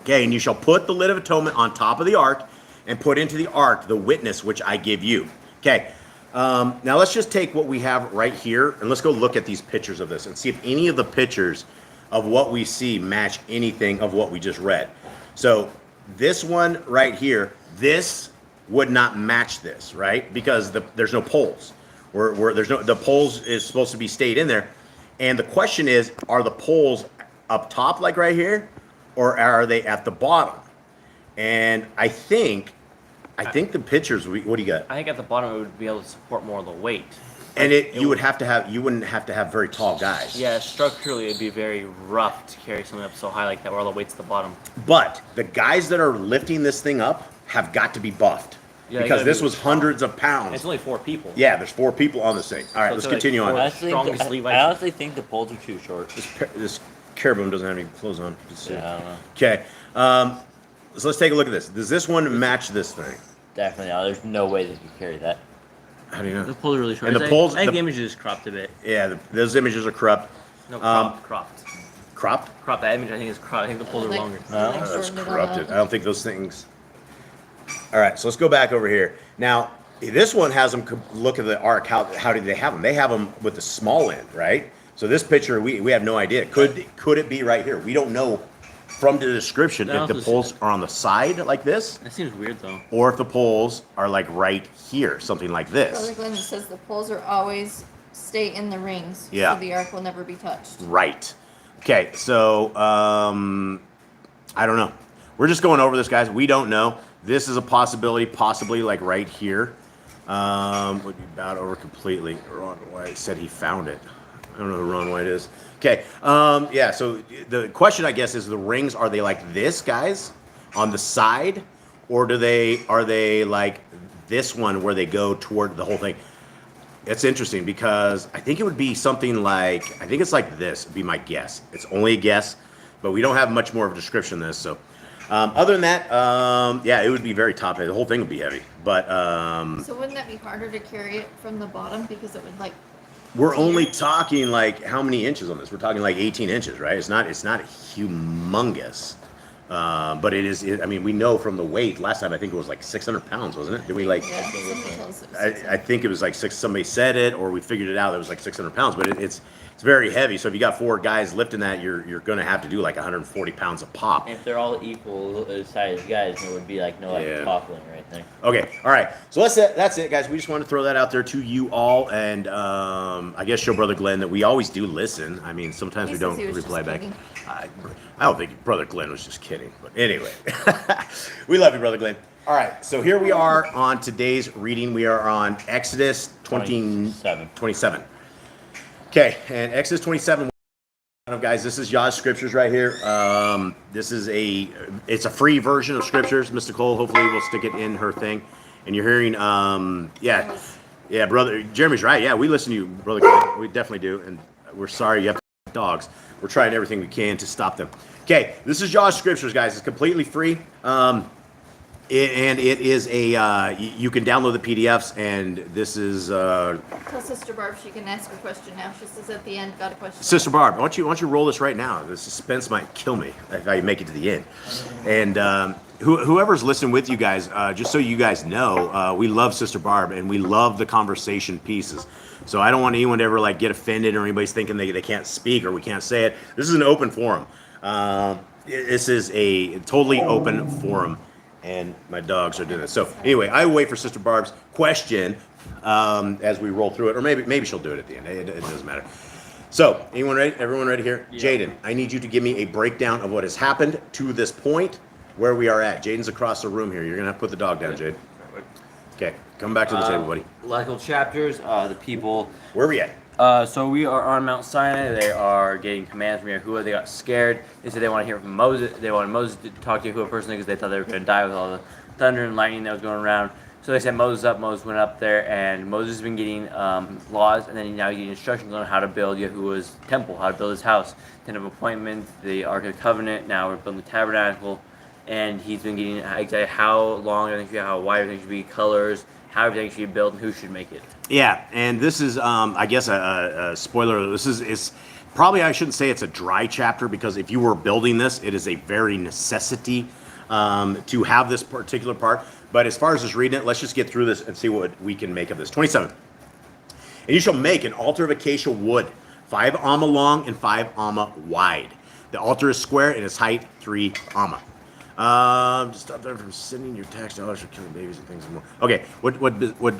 Okay, and you shall put the lid of atonement on top of the ark, and put into the ark the witness which I give you. Okay, now let's just take what we have right here, and let's go look at these pictures of this and see if any of the pictures of what we see match anything of what we just read. So this one right here, this would not match this, right? Because there's no poles. The poles is supposed to be stayed in there. And the question is, are the poles up top like right here, or are they at the bottom? And I think the pictures, what do you got? I think at the bottom it would be able to support more of the weight. And you wouldn't have to have very tall guys. Yeah, structurally it'd be very rough to carry something up so high like that where all the weight's at the bottom. But the guys that are lifting this thing up have got to be buffed. Yeah, because this was hundreds of pounds. It's only 4 people. Yeah, there's 4 people on this thing. All right, So let's it's like continue on. four- Strongest Levites. I honestly think the poles are too short. This cherubim doesn't have any clothes on. Let's see. Yeah, I don't know. Okay, so let's take a look at this. Does this one match this thing? Definitely not. There's no way they could carry that. How do you The know? poles are really short. And the I poles- think the- the image is cropped a bit. Yeah, those images are corrupt. No, Um, cropped. Cropped? Cropped. That image I think is cropped. I think the poles are longer. No? Like That's shortened it all corrupted. up. I don't think those things. All right, so let's go back over here. Now, this one has them look at the ark. How did they have them? They have them with the small end, right? So this picture, we have no idea. Could it be right here? We don't know from the description if the poles are on the side like this, That seems weird though. or if the poles are like right here, something like this. Brother Glenn says the poles are always stay in the rings. Yeah. So the ark will never be touched. Right. Okay, so I don't know. We're just going over this, guys. We don't know. This is a possibility, possibly like right here. Would be bowed over completely. Ron White said he found it. I don't know who Ron White is. Okay. Yeah, so the question, I guess, is the rings, are they like this, guys, on the side? Or are they like this one where they go toward the whole thing? It's interesting because I think it would be something like, I think it's like this, would be my guess. It's only a guess, but we don't have much more of a description of this. So other than that, yeah, it would be very top heavy. The whole thing would be heavy. But So wouldn't that be harder to carry it from the bottom because it would like we're only talking like how many inches on this? We're talking like 18 inches, right? It's not humongous. But it is, I mean, we know from the weight, last time I think it was like 600 pounds, wasn't it? Did we like, yeah, somebody tells us I think it was like somebody said it, or we figured it out, it was like 600 pounds, but it's very heavy. So if you got 4 guys lifting that, you're going to have to do like 140 pounds a pop. And if they're all equal size guys, there would be like no Yeah. toppling right there. Okay, all right. So that's it, guys. We just want to throw that out there to you all, and I guess show Brother Glenn that we always do listen. I mean, sometimes He we says don't he was reply just back. kidding. I don't think Brother Glenn was just kidding, but anyway, we love you, Brother Glenn. All right, so here we are on today's reading. We are on Exodus 27. Okay, and Exodus 27. Guys, this is Yah Scriptures right here. This is it's a free version of Scriptures. Mr. Cole, hopefully we'll stick it in her thing. And you're hearing, yeah, brother, Jeremy's right. Yeah, we listen to you, Brother Glenn. We definitely do. And we're sorry you have dogs. We're trying everything we can to stop them. Okay, this is Yah Scriptures, guys. It's completely free. And it is you can download the PDFs, and this is Tell Sister Barb she can ask her question now. She says at the end, got a question. Sister Barb. Why don't you roll this right now? The suspense might kill me if I make it to the end. And whoever's listening with you guys, just so you guys know, we love Sister Barb, and we love the conversation pieces. So I don't want anyone to ever like get offended, or anybody's thinking they can't speak or we can't say it. This is an open forum. This is a totally open forum. And my dogs are doing this. So anyway, I will wait for Sister Barb's question as we roll through it, or maybe she'll do it at the end. It doesn't matter. So anyone ready? Everyone ready here? Yeah. Jaden, I need you to give me a breakdown of what has happened to this point, where we are at. Jaden's across the room here. You're gonna have to put the dog down, Jaden. Okay, come back to the table, buddy. Logical chapters. The people. Where are we at? So we are on Mount Sinai. They are getting commands from Yahuwah. They got scared. They said they want to hear from Moses. They wanted Moses to talk to Yahuwah personally because they thought they were going to die with all the thunder and lightning that was going around. So they sent Moses up. Moses went up there, and Moses has been getting laws, and then now he's getting instructions on how to build Yahuwah's temple, how to build his house. Tent of Appointment, the Ark of the Covenant. Now we're building the tabernacle, and he's been getting exactly how long everything should be, how wide everything should be, colors, how everything should be built, and who should make it. Yeah, and this is, I guess, a spoiler. This is probably, I shouldn't say it's a dry chapter, because if you were building this, it is a very necessity to have this particular part. But as far as just reading it, let's just get through this and see what we can make of this. 27. And you shall make an altar of acacia wood, 5 amma long and 5 amma wide. The altar is square and its height 3 amma. Just stop there from sending your tax dollars for killing babies and things and more. Okay, what?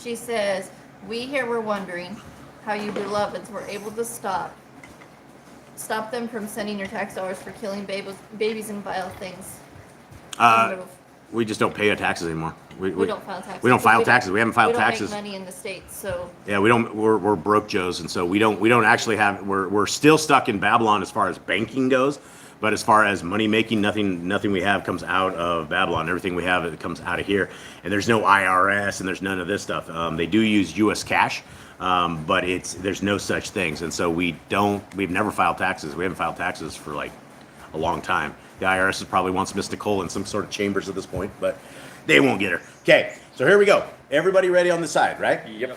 She says, we here were wondering how you beloveds were able to stop them from sending your tax dollars for killing babies and vile things. We just don't pay our taxes anymore. We don't file taxes. We don't file taxes. We haven't filed taxes. We don't make money in the States, so. Yeah, we don't. We're broke Joes, and so we don't actually have. We're still stuck in Babylon as far as banking goes, but as far as money making, nothing we have comes out of Babylon. Everything we have, it comes out of here, and there's no IRS and there's none of this stuff. They do use U.S. cash, but there's no such things, and so we've never filed taxes. We haven't filed taxes for like a long time. The IRS probably wants Miss Nicole in some sort of chambers at this point, but they won't get her. Okay, so here we go. Everybody ready on the side, right? Yep.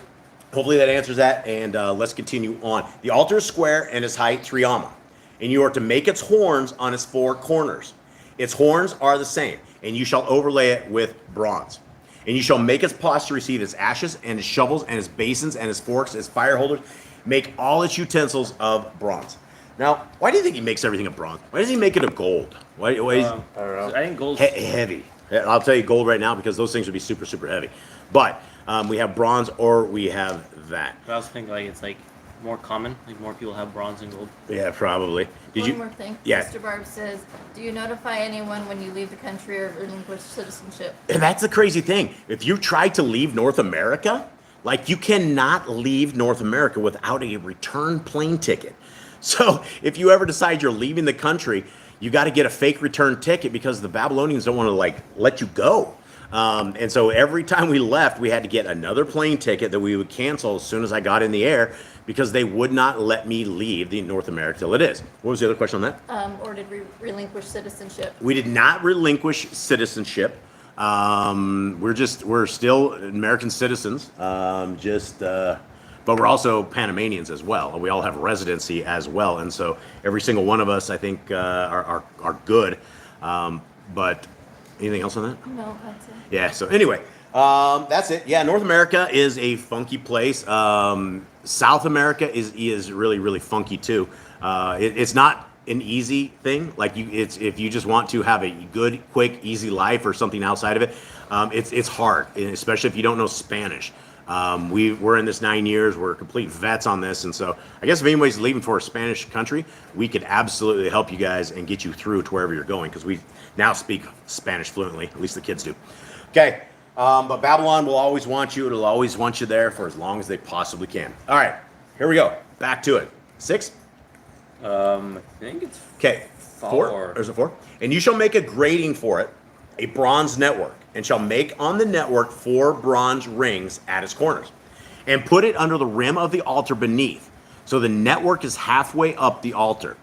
Hopefully that answers that, and let's continue on. The altar is square and its height 3 amma, and you are to make its horns on its 4 corners. Its horns are the same, and you shall overlay it with bronze. And you shall make its pots to receive its ashes and its shovels and its basins and its forks, its fire holders, Make all its utensils of bronze. Now, why do you think he makes everything of bronze? Why doesn't he make it of gold? Why is I don't know. I think gold's heavy? I'll tell you gold right now because those things would be super, super heavy. But we have bronze or we have that. I also think like it's like more common. Like more people have bronze and gold. Yeah, probably. One more thing. Yeah. Mr. Barb says, do you notify anyone when you leave the country or relinquish citizenship? And that's the crazy thing. If you try to leave North America, like you cannot leave North America without a return plane ticket. So if you ever decide you're leaving the country, you got to get a fake return ticket because the Babylonians don't want to like let you go. And so every time we left, we had to get another plane ticket that we would cancel as soon as I got in the air because they would not let me leave the North America till it is. What was the other question on that? Or did we relinquish citizenship? We did not relinquish citizenship. We're still American citizens. But we're also Panamanians as well. We all have residency as well, and so every single one of us, I think, are good. But anything else on that? No, that's it. Yeah. So anyway, that's it. Yeah, North America is a funky place. South America is really, really funky too. It's not an easy thing. Like it's if you just want to have a good, quick, easy life or something outside of it, it's hard, especially if you don't know Spanish. We're in this 9 years. We're complete vets on this, and so I guess if anybody's leaving for a Spanish country, we could absolutely help you guys and get you through to wherever you're going because we now speak Spanish fluently. At least the kids do. Okay, but Babylon will always want you. It'll always want you there for as long as they possibly can. All right, here we go. Back to it. 6. I think it's Okay, 4. There's a 4. And you shall make a grating for it, a bronze network, and shall make on the network 4 bronze rings at its corners, and put it under the rim of the altar beneath. So the network is halfway up the altar.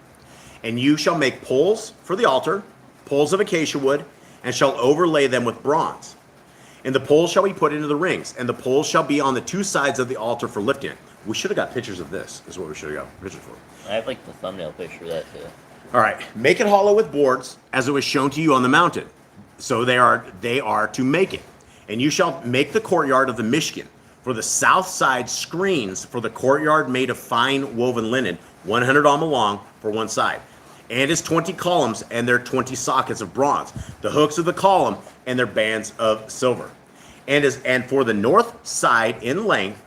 And you shall make poles for the altar, poles of acacia wood, and shall overlay them with bronze. And the poles shall be put into the rings, and the poles shall be on the 2 sides of the altar for lifting it. We should have got pictures of this, is what we should have got pictures for. I have like the thumbnail picture of that too. All right, make it hollow with boards, as it was shown to you on the mountain. So they are to make it. And you shall make the courtyard of the Mishkan for the south side screens for the courtyard made of fine woven linen, 100 alma long for one side. And its 20 columns and their 20 sockets of bronze, the hooks of the column and their bands of silver. And for the north side in length,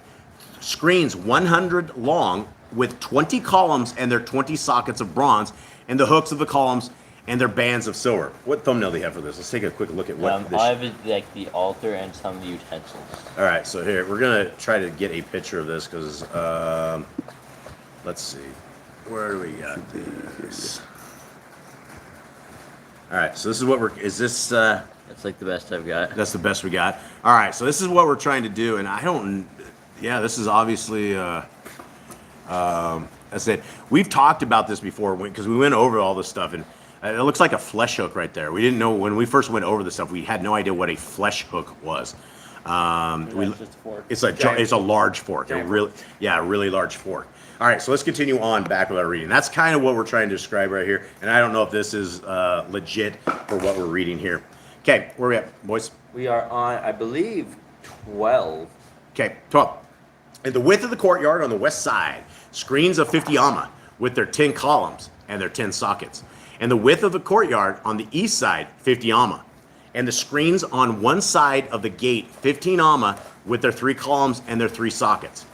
screens 100 long with 20 columns and their 20 sockets of bronze, and the hooks of the columns and their bands of silver. What thumbnail do you have for this? Let's take a quick look at what this. I have like the altar and some of the utensils. All right, so here we're gonna try to get a picture of this because let's see, where do we got this? All right, so this is what is this? That's like the best I've got. That's the best we got. All right, so this is what we're trying to do, and this is obviously. I said we've talked about this before because we went over all this stuff, and it looks like a flesh hook right there. We didn't know when we first went over this stuff. We had no idea what a flesh hook was. It's a large fork. A really large fork. All right, so let's continue on back with our reading. That's kind of what we're trying to describe right here, and I don't know if this is legit for what we're reading here. Okay, where are we at, boys? We are on, I believe, 12. Okay, 12. And the width of the courtyard on the west side, screens of 50 amma with their 10 columns and their 10 sockets. And the width of the courtyard on the east side, 50 amma. And the screens on one side of the gate, 15 amma with their 3 columns and their 3 sockets.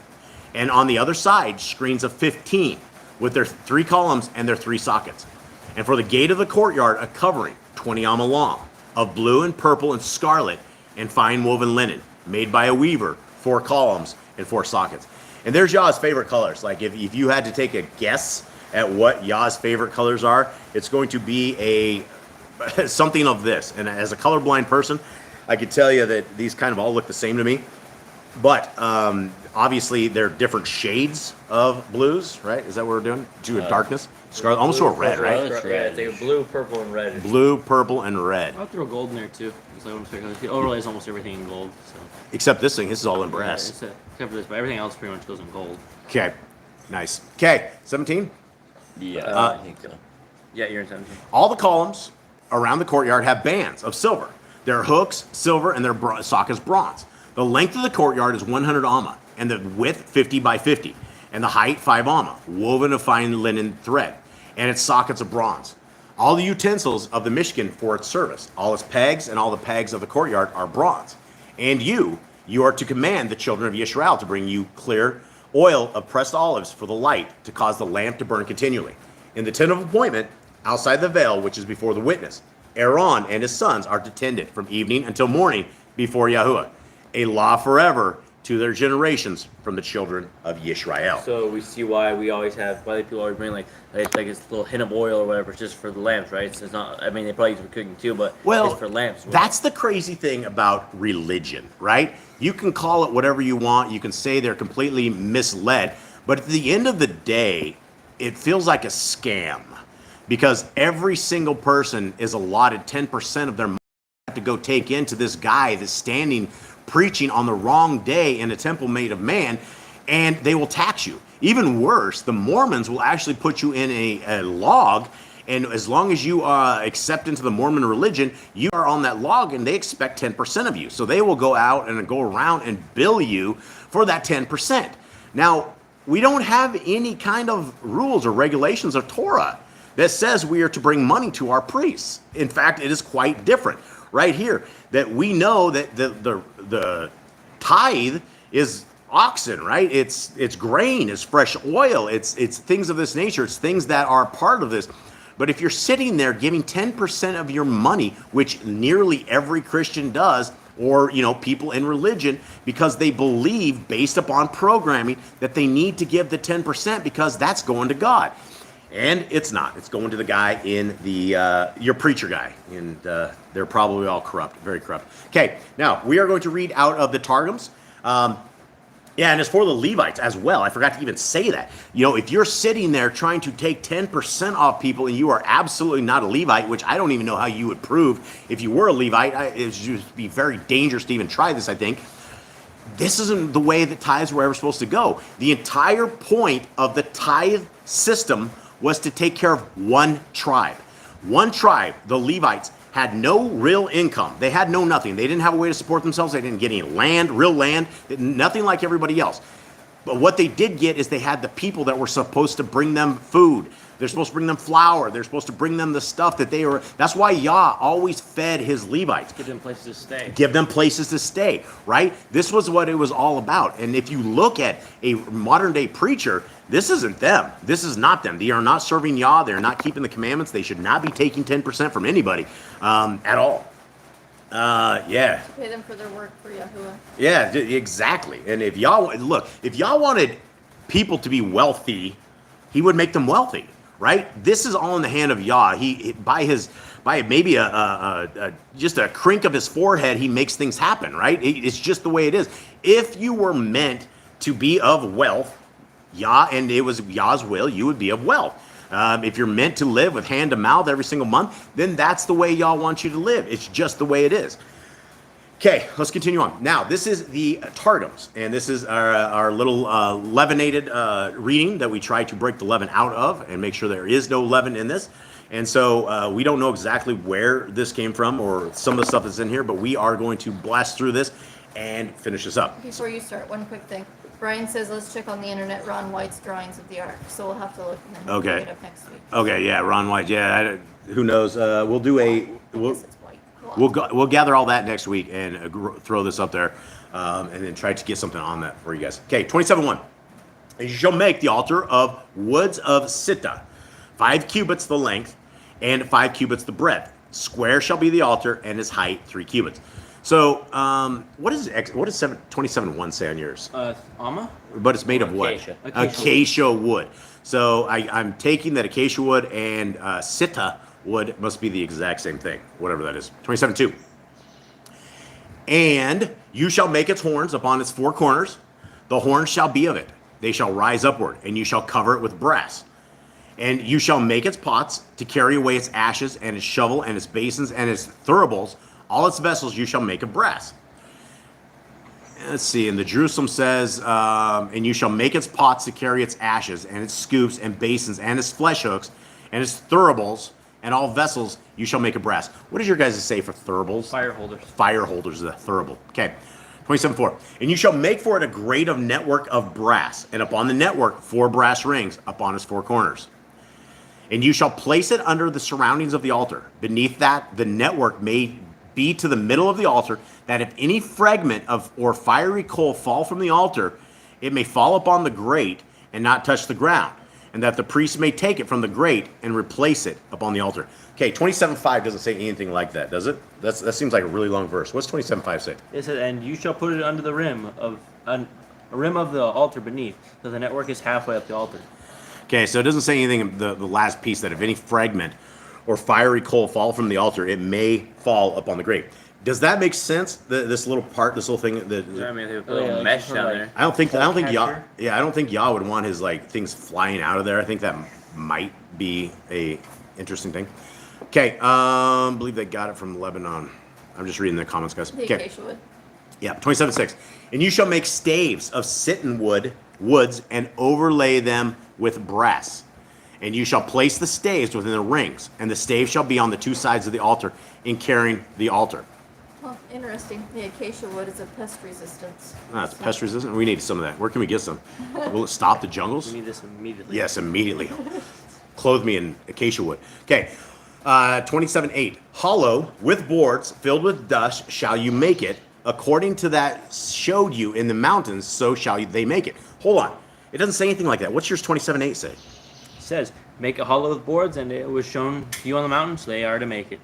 And on the other side, screens of 15 with their 3 columns and their 3 sockets. And for the gate of the courtyard, a covering, 20 amma long, of blue and purple and scarlet and fine woven linen, made by a weaver, 4 columns and 4 sockets. And there's Yah's favorite colors. Like if you had to take a guess at what Yah's favorite colors are, it's going to be something of this. And as a colorblind person, I could tell you that these kind of all look the same to me. But obviously they're different shades of blues, right? Is that what we're doing? To a darkness? Scarlet, almost to a red, right? Red. They blue, purple, and red. Blue, purple, and red. I'll throw gold in there too. The overlay is almost everything in gold. So. Except this thing. This is all in brass. Except for this, but everything else pretty much goes in gold. Okay. Nice. Okay. 17. Yeah, I think so. Yeah, you're in 17. All the columns around the courtyard have bands of silver. Their hooks, silver, and their sockets, bronze. The length of the courtyard is 100 amma, and the width 50 by 50. and the height 5 𐤄𐄇, woven of fine linen thread, and its sockets of bronze. All the utensils of the Mishkan for its service, all its pegs and all the pegs of the courtyard are bronze. And you are to command the children of Israel to bring you clear oil of pressed olives for the light, to cause the lamp to burn continually. In the tent of appointment, outside the veil, which is before the witness, Aaron and his sons are to tend it from evening until morning before Yahuwah, a law forever to their generations from the children of Yisrael. So we see why we always have, why people always bring like it's a little hint of oil or whatever, just for the lamps, right? So it's not, I mean, they probably use it for cooking too, but Well, it's for lamps. that's the crazy thing about religion, right? You can call it whatever you want. You can say they're completely misled. But at the end of the day, it feels like a scam, because every single person is allotted 10% of their money to go take into this guy that's standing preaching on the wrong day in a temple made of man, and they will tax you. Even worse, the Mormons will actually put you in a log, and as long as you accept into the Mormon religion, you are on that log, and they expect 10% of you. So they will go out and go around and bill you for that 10%. Now, we don't have any kind of rules or regulations of Torah that says we are to bring money to our priests. In fact, it is quite different. Right here, that we know that the tithe is oxen, right? It's grain, it's fresh oil, it's things of this nature, it's things that are part of this. But if you're sitting there giving 10% of your money, which nearly every Christian does, or people in religion, because they believe, based upon programming, that they need to give the 10% because that's going to God. And it's not. It's going to the guy in the, your preacher guy. And they're probably all corrupt, very corrupt. Okay, now we are going to read out of the Targums. Yeah, and it's for the Levites as well. I forgot to even say that. If you're sitting there trying to take 10% off people and you are absolutely not a Levite, which I don't even know how you would prove if you were a Levite, it would just be very dangerous to even try this, I think. This isn't the way that tithes were ever supposed to go. The entire point of the tithe system was to take care of one tribe. One tribe, the Levites, had no real income. They had nothing. They didn't have a way to support themselves. They didn't get any land, real land, nothing like everybody else. But what they did get is they had the people that were supposed to bring them food. They're supposed to bring them flour. They're supposed to bring them the stuff that they were. That's why Yah always fed his Levites. Give them places to stay. Give them places to stay, right? This was what it was all about. And if you look at a modern day preacher, this isn't them. This is not them. They are not serving Yah. They're not keeping the commandments. They should not be taking 10% from anybody at all. Yeah. Pay them for their work for Yahuwah. Yeah, exactly. And if Yah wanted people to be wealthy, he would make them wealthy, right? This is all in the hand of Yah. By maybe just a crink of his forehead, he makes things happen, right? It's just the way it is. If you were meant to be of wealth, Yah, and it was Yah's will, you would be of wealth. If you're meant to live with hand to mouth every single month, then that's the way Yah wants you to live. It's just the way it is. Okay, let's continue on. Now, this is the Targums, and this is our little leavenated reading that we try to break the leaven out of and make sure there is no leaven in this. And so we don't know exactly where this came from or some of the stuff that's in here, but we are going to blast through this and finish this up. Before you start, one quick thing. Brian says let's check on the internet Ron White's drawings of the ark, so we'll have to look and then Okay. pick it up next week. Okay, yeah, Ron White. Yeah, who knows? We'll do I guess it's white. we'll gather all that next week and throw this up there, and then try to get something on that for you guys. Okay, 27:1. And you shall make the altar of woods of sitta, 5 cubits the length, and 5 cubits the breadth. Square shall be the altar, and its height 3 cubits. So, what does 27:1 say on yours? Alma? But it's made of what? Acacia. Acacia wood. So I'm taking that acacia wood and sitta wood must be the exact same thing, whatever that is. 27:2. And you shall make its horns upon its 4 corners. The horns shall be of it. They shall rise upward, and you shall cover it with brass. And you shall make its pots to carry away its ashes, and its shovel, and its basins, and its thuribles. All its vessels you shall make of brass. Let's see, and the Jerusalem says, and you shall make its pots to carry its ashes, and its scoops, and basins, and its flesh hooks, and its thuribles, and all vessels you shall make of brass. What does your guys say for thuribles? Fire holders. Fire holders is a thurible. Okay. 27:4. And you shall make for it a grate of network of brass, and upon the network 4 brass rings upon its 4 corners. And you shall place it under the surroundings of the altar. Beneath that, the network may be to the middle of the altar, that if any fragment of or fiery coal fall from the altar, it may fall upon the grate and not touch the ground, and that the priest may take it from the grate and replace it upon the altar. Okay, 27:5 doesn't say anything like that, does it? That seems like a really long verse. What's 27:5 say? It says, and you shall put it under the rim of a rim of the altar beneath, so the network is halfway up the altar. Okay, so it doesn't say anything in the last piece that if any fragment or fiery coal fall from the altar, it may fall upon the grate. Does that make sense? This little part, this little thing. I mean, they put a little mesh down there. I don't think Yah. catcher? Yeah, I don't think Yah would want his like things flying out of there. I think that might be a interesting thing. Okay, believe they got it from Lebanon. I'm just reading the comments, guys. The Okay. acacia wood. Yeah, 27:6. And you shall make staves of sittim woods, and overlay them with brass. And you shall place the staves within the rings, and the staves shall be on the 2 sides of the altar, in carrying the altar. Well, interesting. The acacia wood is a pest resistance. It's pest resistant. We need some of that. Where can we get some? Will it stop the jungles? We need this immediately. Yes, immediately. Clothe me in acacia wood. Okay, 27:8. Hollow with boards filled with dust shall you make it, according to that showed you in the mountains, so shall they make it. Hold on. It doesn't say anything like that. What's yours 27:8 say? It says, make a hollow with boards, and it was shown to you on the mountain, so they are to make it.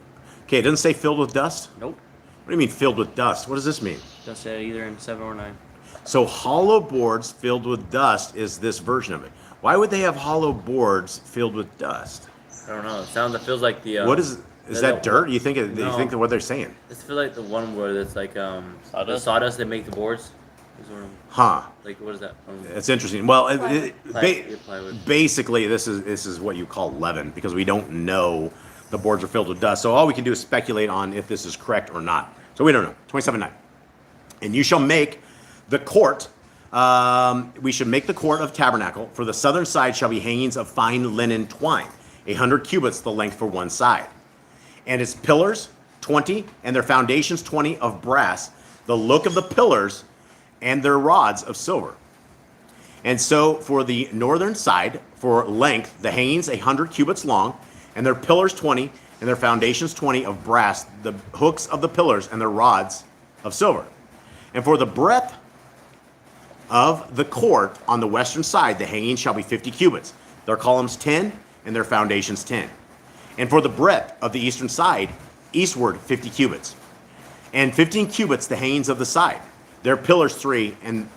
Okay, it doesn't say filled with dust? Nope. What do you mean filled with dust? What does this mean? Doesn't say either in 7 or 9. So hollow boards filled with dust is this version of it. Why would they have hollow boards filled with dust? I don't know. It feels like the. What is that dirt? You think No. you think that what they're saying? It feels like the one where it's like the Sawdust? sawdust they make the boards. Huh. Like what is that? It's interesting. Well, Plywood. basically, this is what you call leaven because we don't know the boards are filled with dust. So all we can do is speculate on if this is correct or not. So we don't know. 27:9. And you shall make the court. We should make the court of tabernacle. For the southern side shall be hangings of fine linen twine, 100 cubits the length for one side, and its pillars 20, and their foundations 20 of brass. The look of the pillars and their rods of silver. And so for the northern side, for length, the hangings 100 cubits long, and their pillars 20, and their foundations 20 of brass, the hooks of the pillars and their rods of silver. And for the breadth of the court on the western side, the hangings shall be 50 cubits, their columns 10, and their foundations 10. And for the breadth of the eastern side, eastward 50 cubits, and 15 cubits the hangings of the side, their pillars 3, and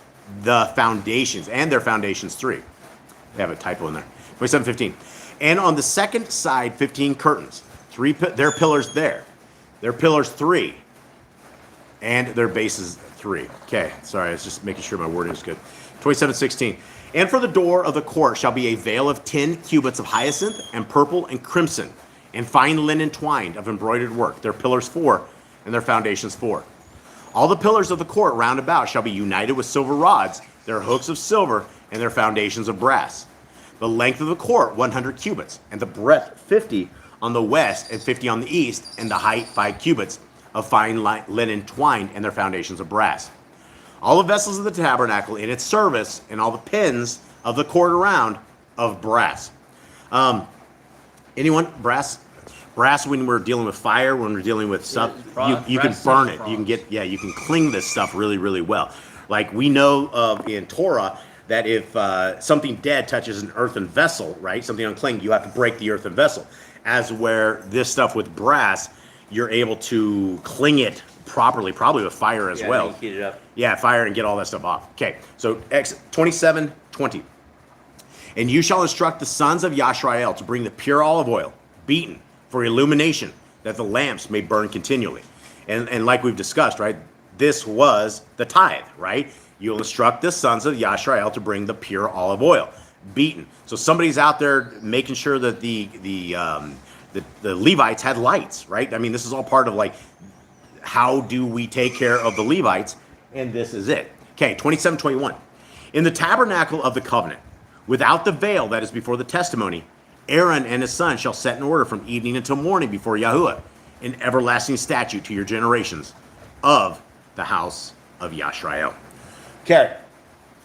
the foundations, and their foundations 3. They have a typo in there. 27:15. And on the second side, 15 curtains, their pillars there, their pillars 3, and their bases 3. Okay, sorry, I was just making sure my wording is good. 27:16. And for the door of the court shall be a veil of 10 cubits of hyacinth and purple and crimson, and fine linen twined of embroidered work, their pillars 4, and their foundations 4. All the pillars of the court round about shall be united with silver rods, their hooks of silver, and their foundations of brass. The length of the court 100 cubits, and the breadth 50 on the west and 50 on the east, and the height 5 cubits of fine linen twined, and their foundations of brass. All the vessels of the tabernacle in its service, and all the pins of the court around of brass. Anyone? Brass? Brass when we're dealing with fire, when we're dealing with stuff, you can burn it. You can you can cling this stuff really, really well. Like we know of in Torah that if something dead touches an earthen vessel, right, something unclean, you have to break the earthen vessel. As where this stuff with brass, you're able to cling it properly, probably with fire as well. You heat it up. Yeah, fire and get all that stuff off. Okay, so 27:20. And you shall instruct the sons of Yashrael to bring the pure olive oil, beaten, for illumination, that the lamps may burn continually. And like we've discussed, right, this was the tithe, right? You'll instruct the sons of Yashrael to bring the pure olive oil, beaten. So somebody's out there making sure that the Levites had lights, right? I mean, this is all part of like, how do we take care of the Levites? And this is it. Okay, 27:21. In the tabernacle of the covenant, without the veil that is before the testimony, Aaron and his son shall set in order from evening until morning before Yahuwah, an everlasting statute to your generations of the house of Yashrael. Okay,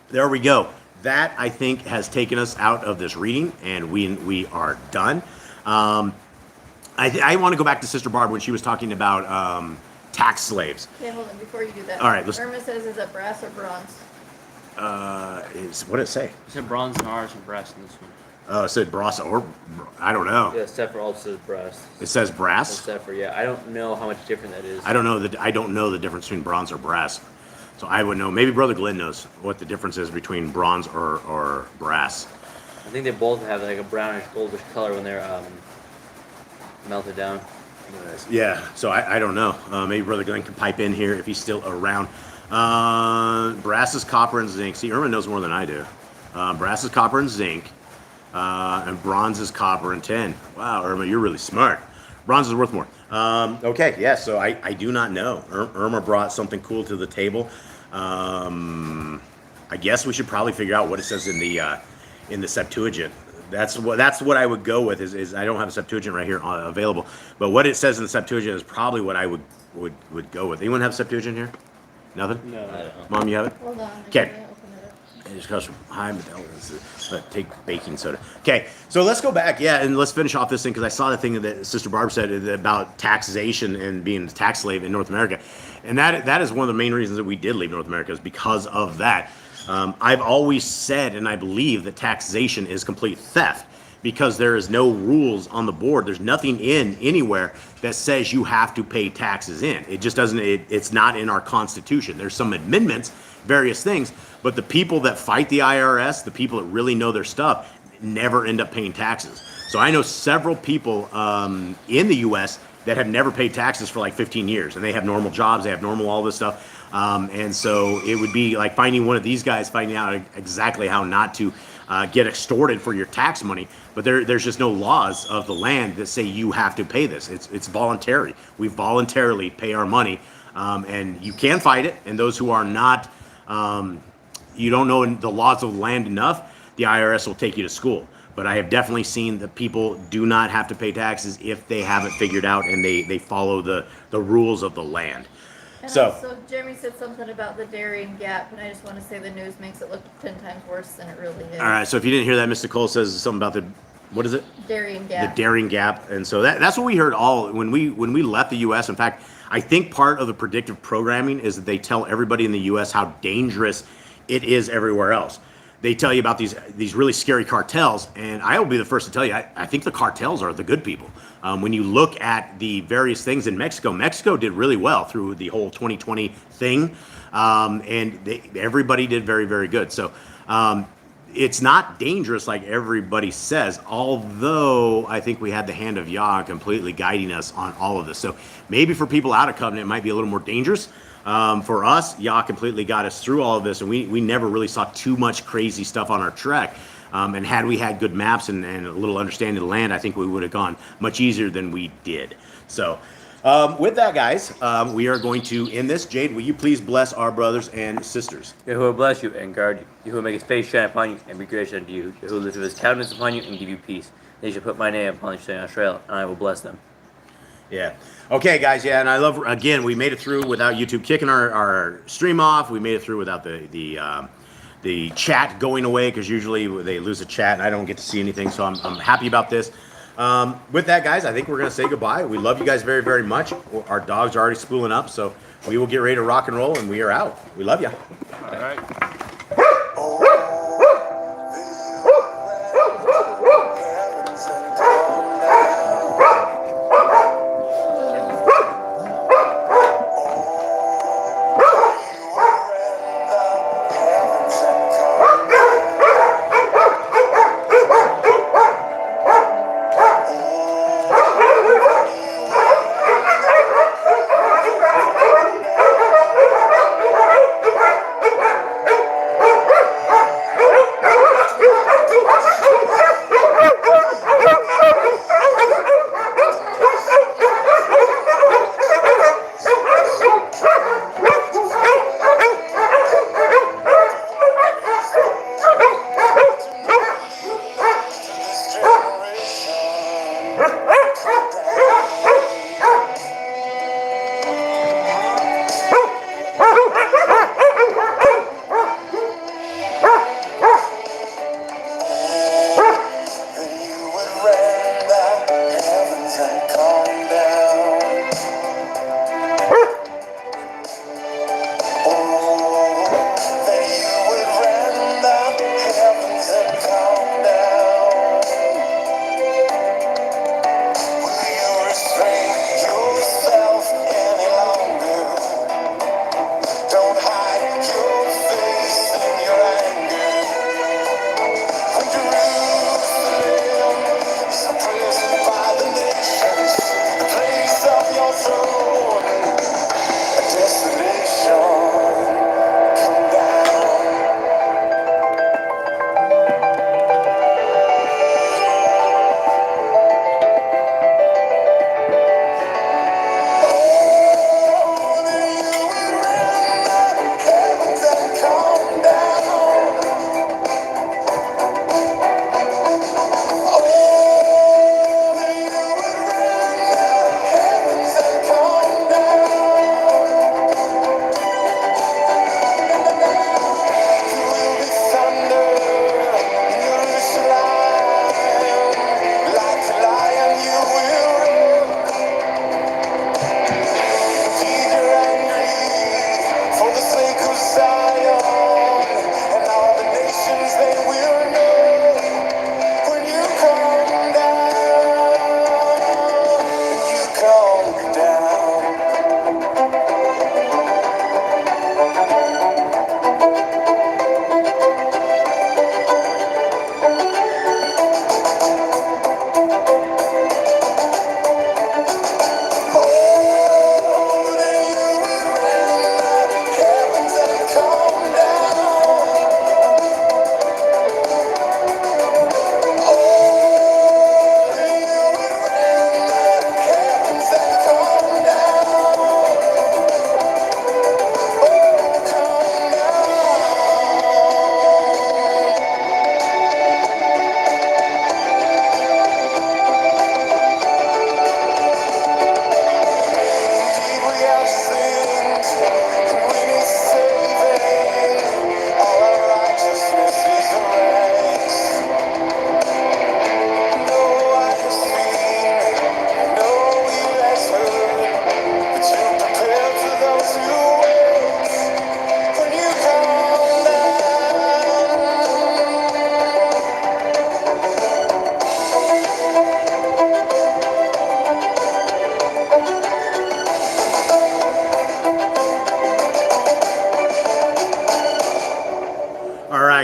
there we go. That, I think, has taken us out of this reading, and we are done. I want to go back to Sister Barb when she was talking about tax slaves. Okay, hold on, before you do that. All right, Irma says, is it brass or bronze? What did it say? It said bronze and ours and brass in this one. Oh, it said brass, or I don't know. Yeah, Sefer also says brass. It says brass. Sefer, yeah. I don't know how much different that is. I don't know the difference between bronze or brass. So I would know. Maybe Brother Glenn knows what the difference is between bronze or brass. I think they both have like a brownish, goldish color when they're melted down. Yeah, so I don't know. Maybe Brother Glenn can pipe in here if he's still around. Brass is copper and zinc. See, Irma knows more than I do. Brass is copper and zinc. And bronze is copper and tin. Wow, Irma, you're really smart. Bronze is worth more. Okay, yeah, so I do not know. Irma brought something cool to the table. I guess we should probably figure out what it says in the Septuagint. That's what I would go with. Is I don't have a Septuagint right here available, but what it says in the Septuagint is probably what I would go with. Anyone have Septuagint here? Nothing. No, I don't. Mom, you have it? Hold on. Okay. I'm gonna open it up. It just comes from high but take baking soda. Okay, so let's go back, and let's finish off this thing because I saw the thing that Sister Barb said about taxation and being a tax slave in North America, and that is one of the main reasons that we did leave North America is because of that. I've always said, and I believe that taxation is complete theft because there is no rules on the board. There's nothing in anywhere that says you have to pay taxes in. It just doesn't. It's not in our Constitution. There's some amendments, various things, but the people that fight the IRS, the people that really know their stuff, never end up paying taxes. So I know several people in the U.S. that have never paid taxes for like 15 years, and they have normal jobs, they have normal all this stuff. And so it would be like finding one of these guys, finding out exactly how not to get extorted for your tax money. But there's just no laws of the land that say you have to pay this. It's voluntary. We voluntarily pay our money, and you can fight it. And those who are not, you don't know the laws of the land enough, the IRS will take you to school. But I have definitely seen that people do not have to pay taxes if they have it figured out and they follow the rules of the land. And So- also, Jeremy said something about the Darien Gap, and I just want to say the news makes it look 10 times worse than it really is. All right, so if you didn't hear that, Mr. Cole says something about what is it? Darien Gap. The Darien Gap. And so that's what we heard all when we left the U.S. In fact, I think part of the predictive programming is that they tell everybody in the U.S. how dangerous it is everywhere else. They tell you about these really scary cartels, and I will be the first to tell you, I think the cartels are the good people. When you look at the various things in Mexico did really well through the whole 2020 thing, and everybody did very, very good. So it's not dangerous like everybody says, although I think we had the hand of Yah completely guiding us on all of this. So maybe for people out of covenant, it might be a little more dangerous. For us, Yah completely got us through all of this, and we never really saw too much crazy stuff on our trek. And had we had good maps and a little understanding of the land, I think we would have gone much easier than we did. So with that, guys, we are going to end this. Jade, will you please bless our brothers and sisters? Yahuwah bless you and guard you. Yahuwah make his face shine upon you and be gracious unto you. Yahuwah lift up his countenance upon you and give you peace. They shall put my name upon the children of Israel, and I will bless them. Yeah. Okay, guys. Yeah, and I love, again, we made it through without YouTube kicking our stream off. We made it through without the chat going away, because usually they lose a chat and I don't get to see anything. So I'm happy about this. With that, guys, I think we're going to say goodbye. We love you guys very, very much. Our dogs are already spooling up, so we will get ready to rock and roll, and we are out. We love you. All right.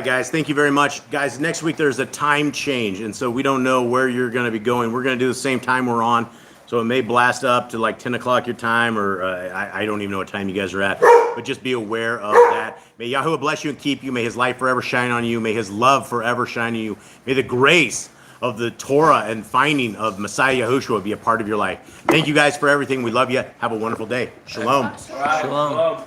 guys. Thank you very much. Guys, next week there's a time change, and so we don't know where you're going to be going. We're going to do the same time we're on, so it may blast up to like 10 o'clock your time, or I don't even know what time you guys are at, but just be aware of that. May Yahuwah bless you and keep you. May his light forever shine on you. May his love forever shine on you. May the grace of the Torah and finding of Messiah Yahushua be a part of your life. Thank you guys for everything. We love you. Have a wonderful day. Shalom. Shalom.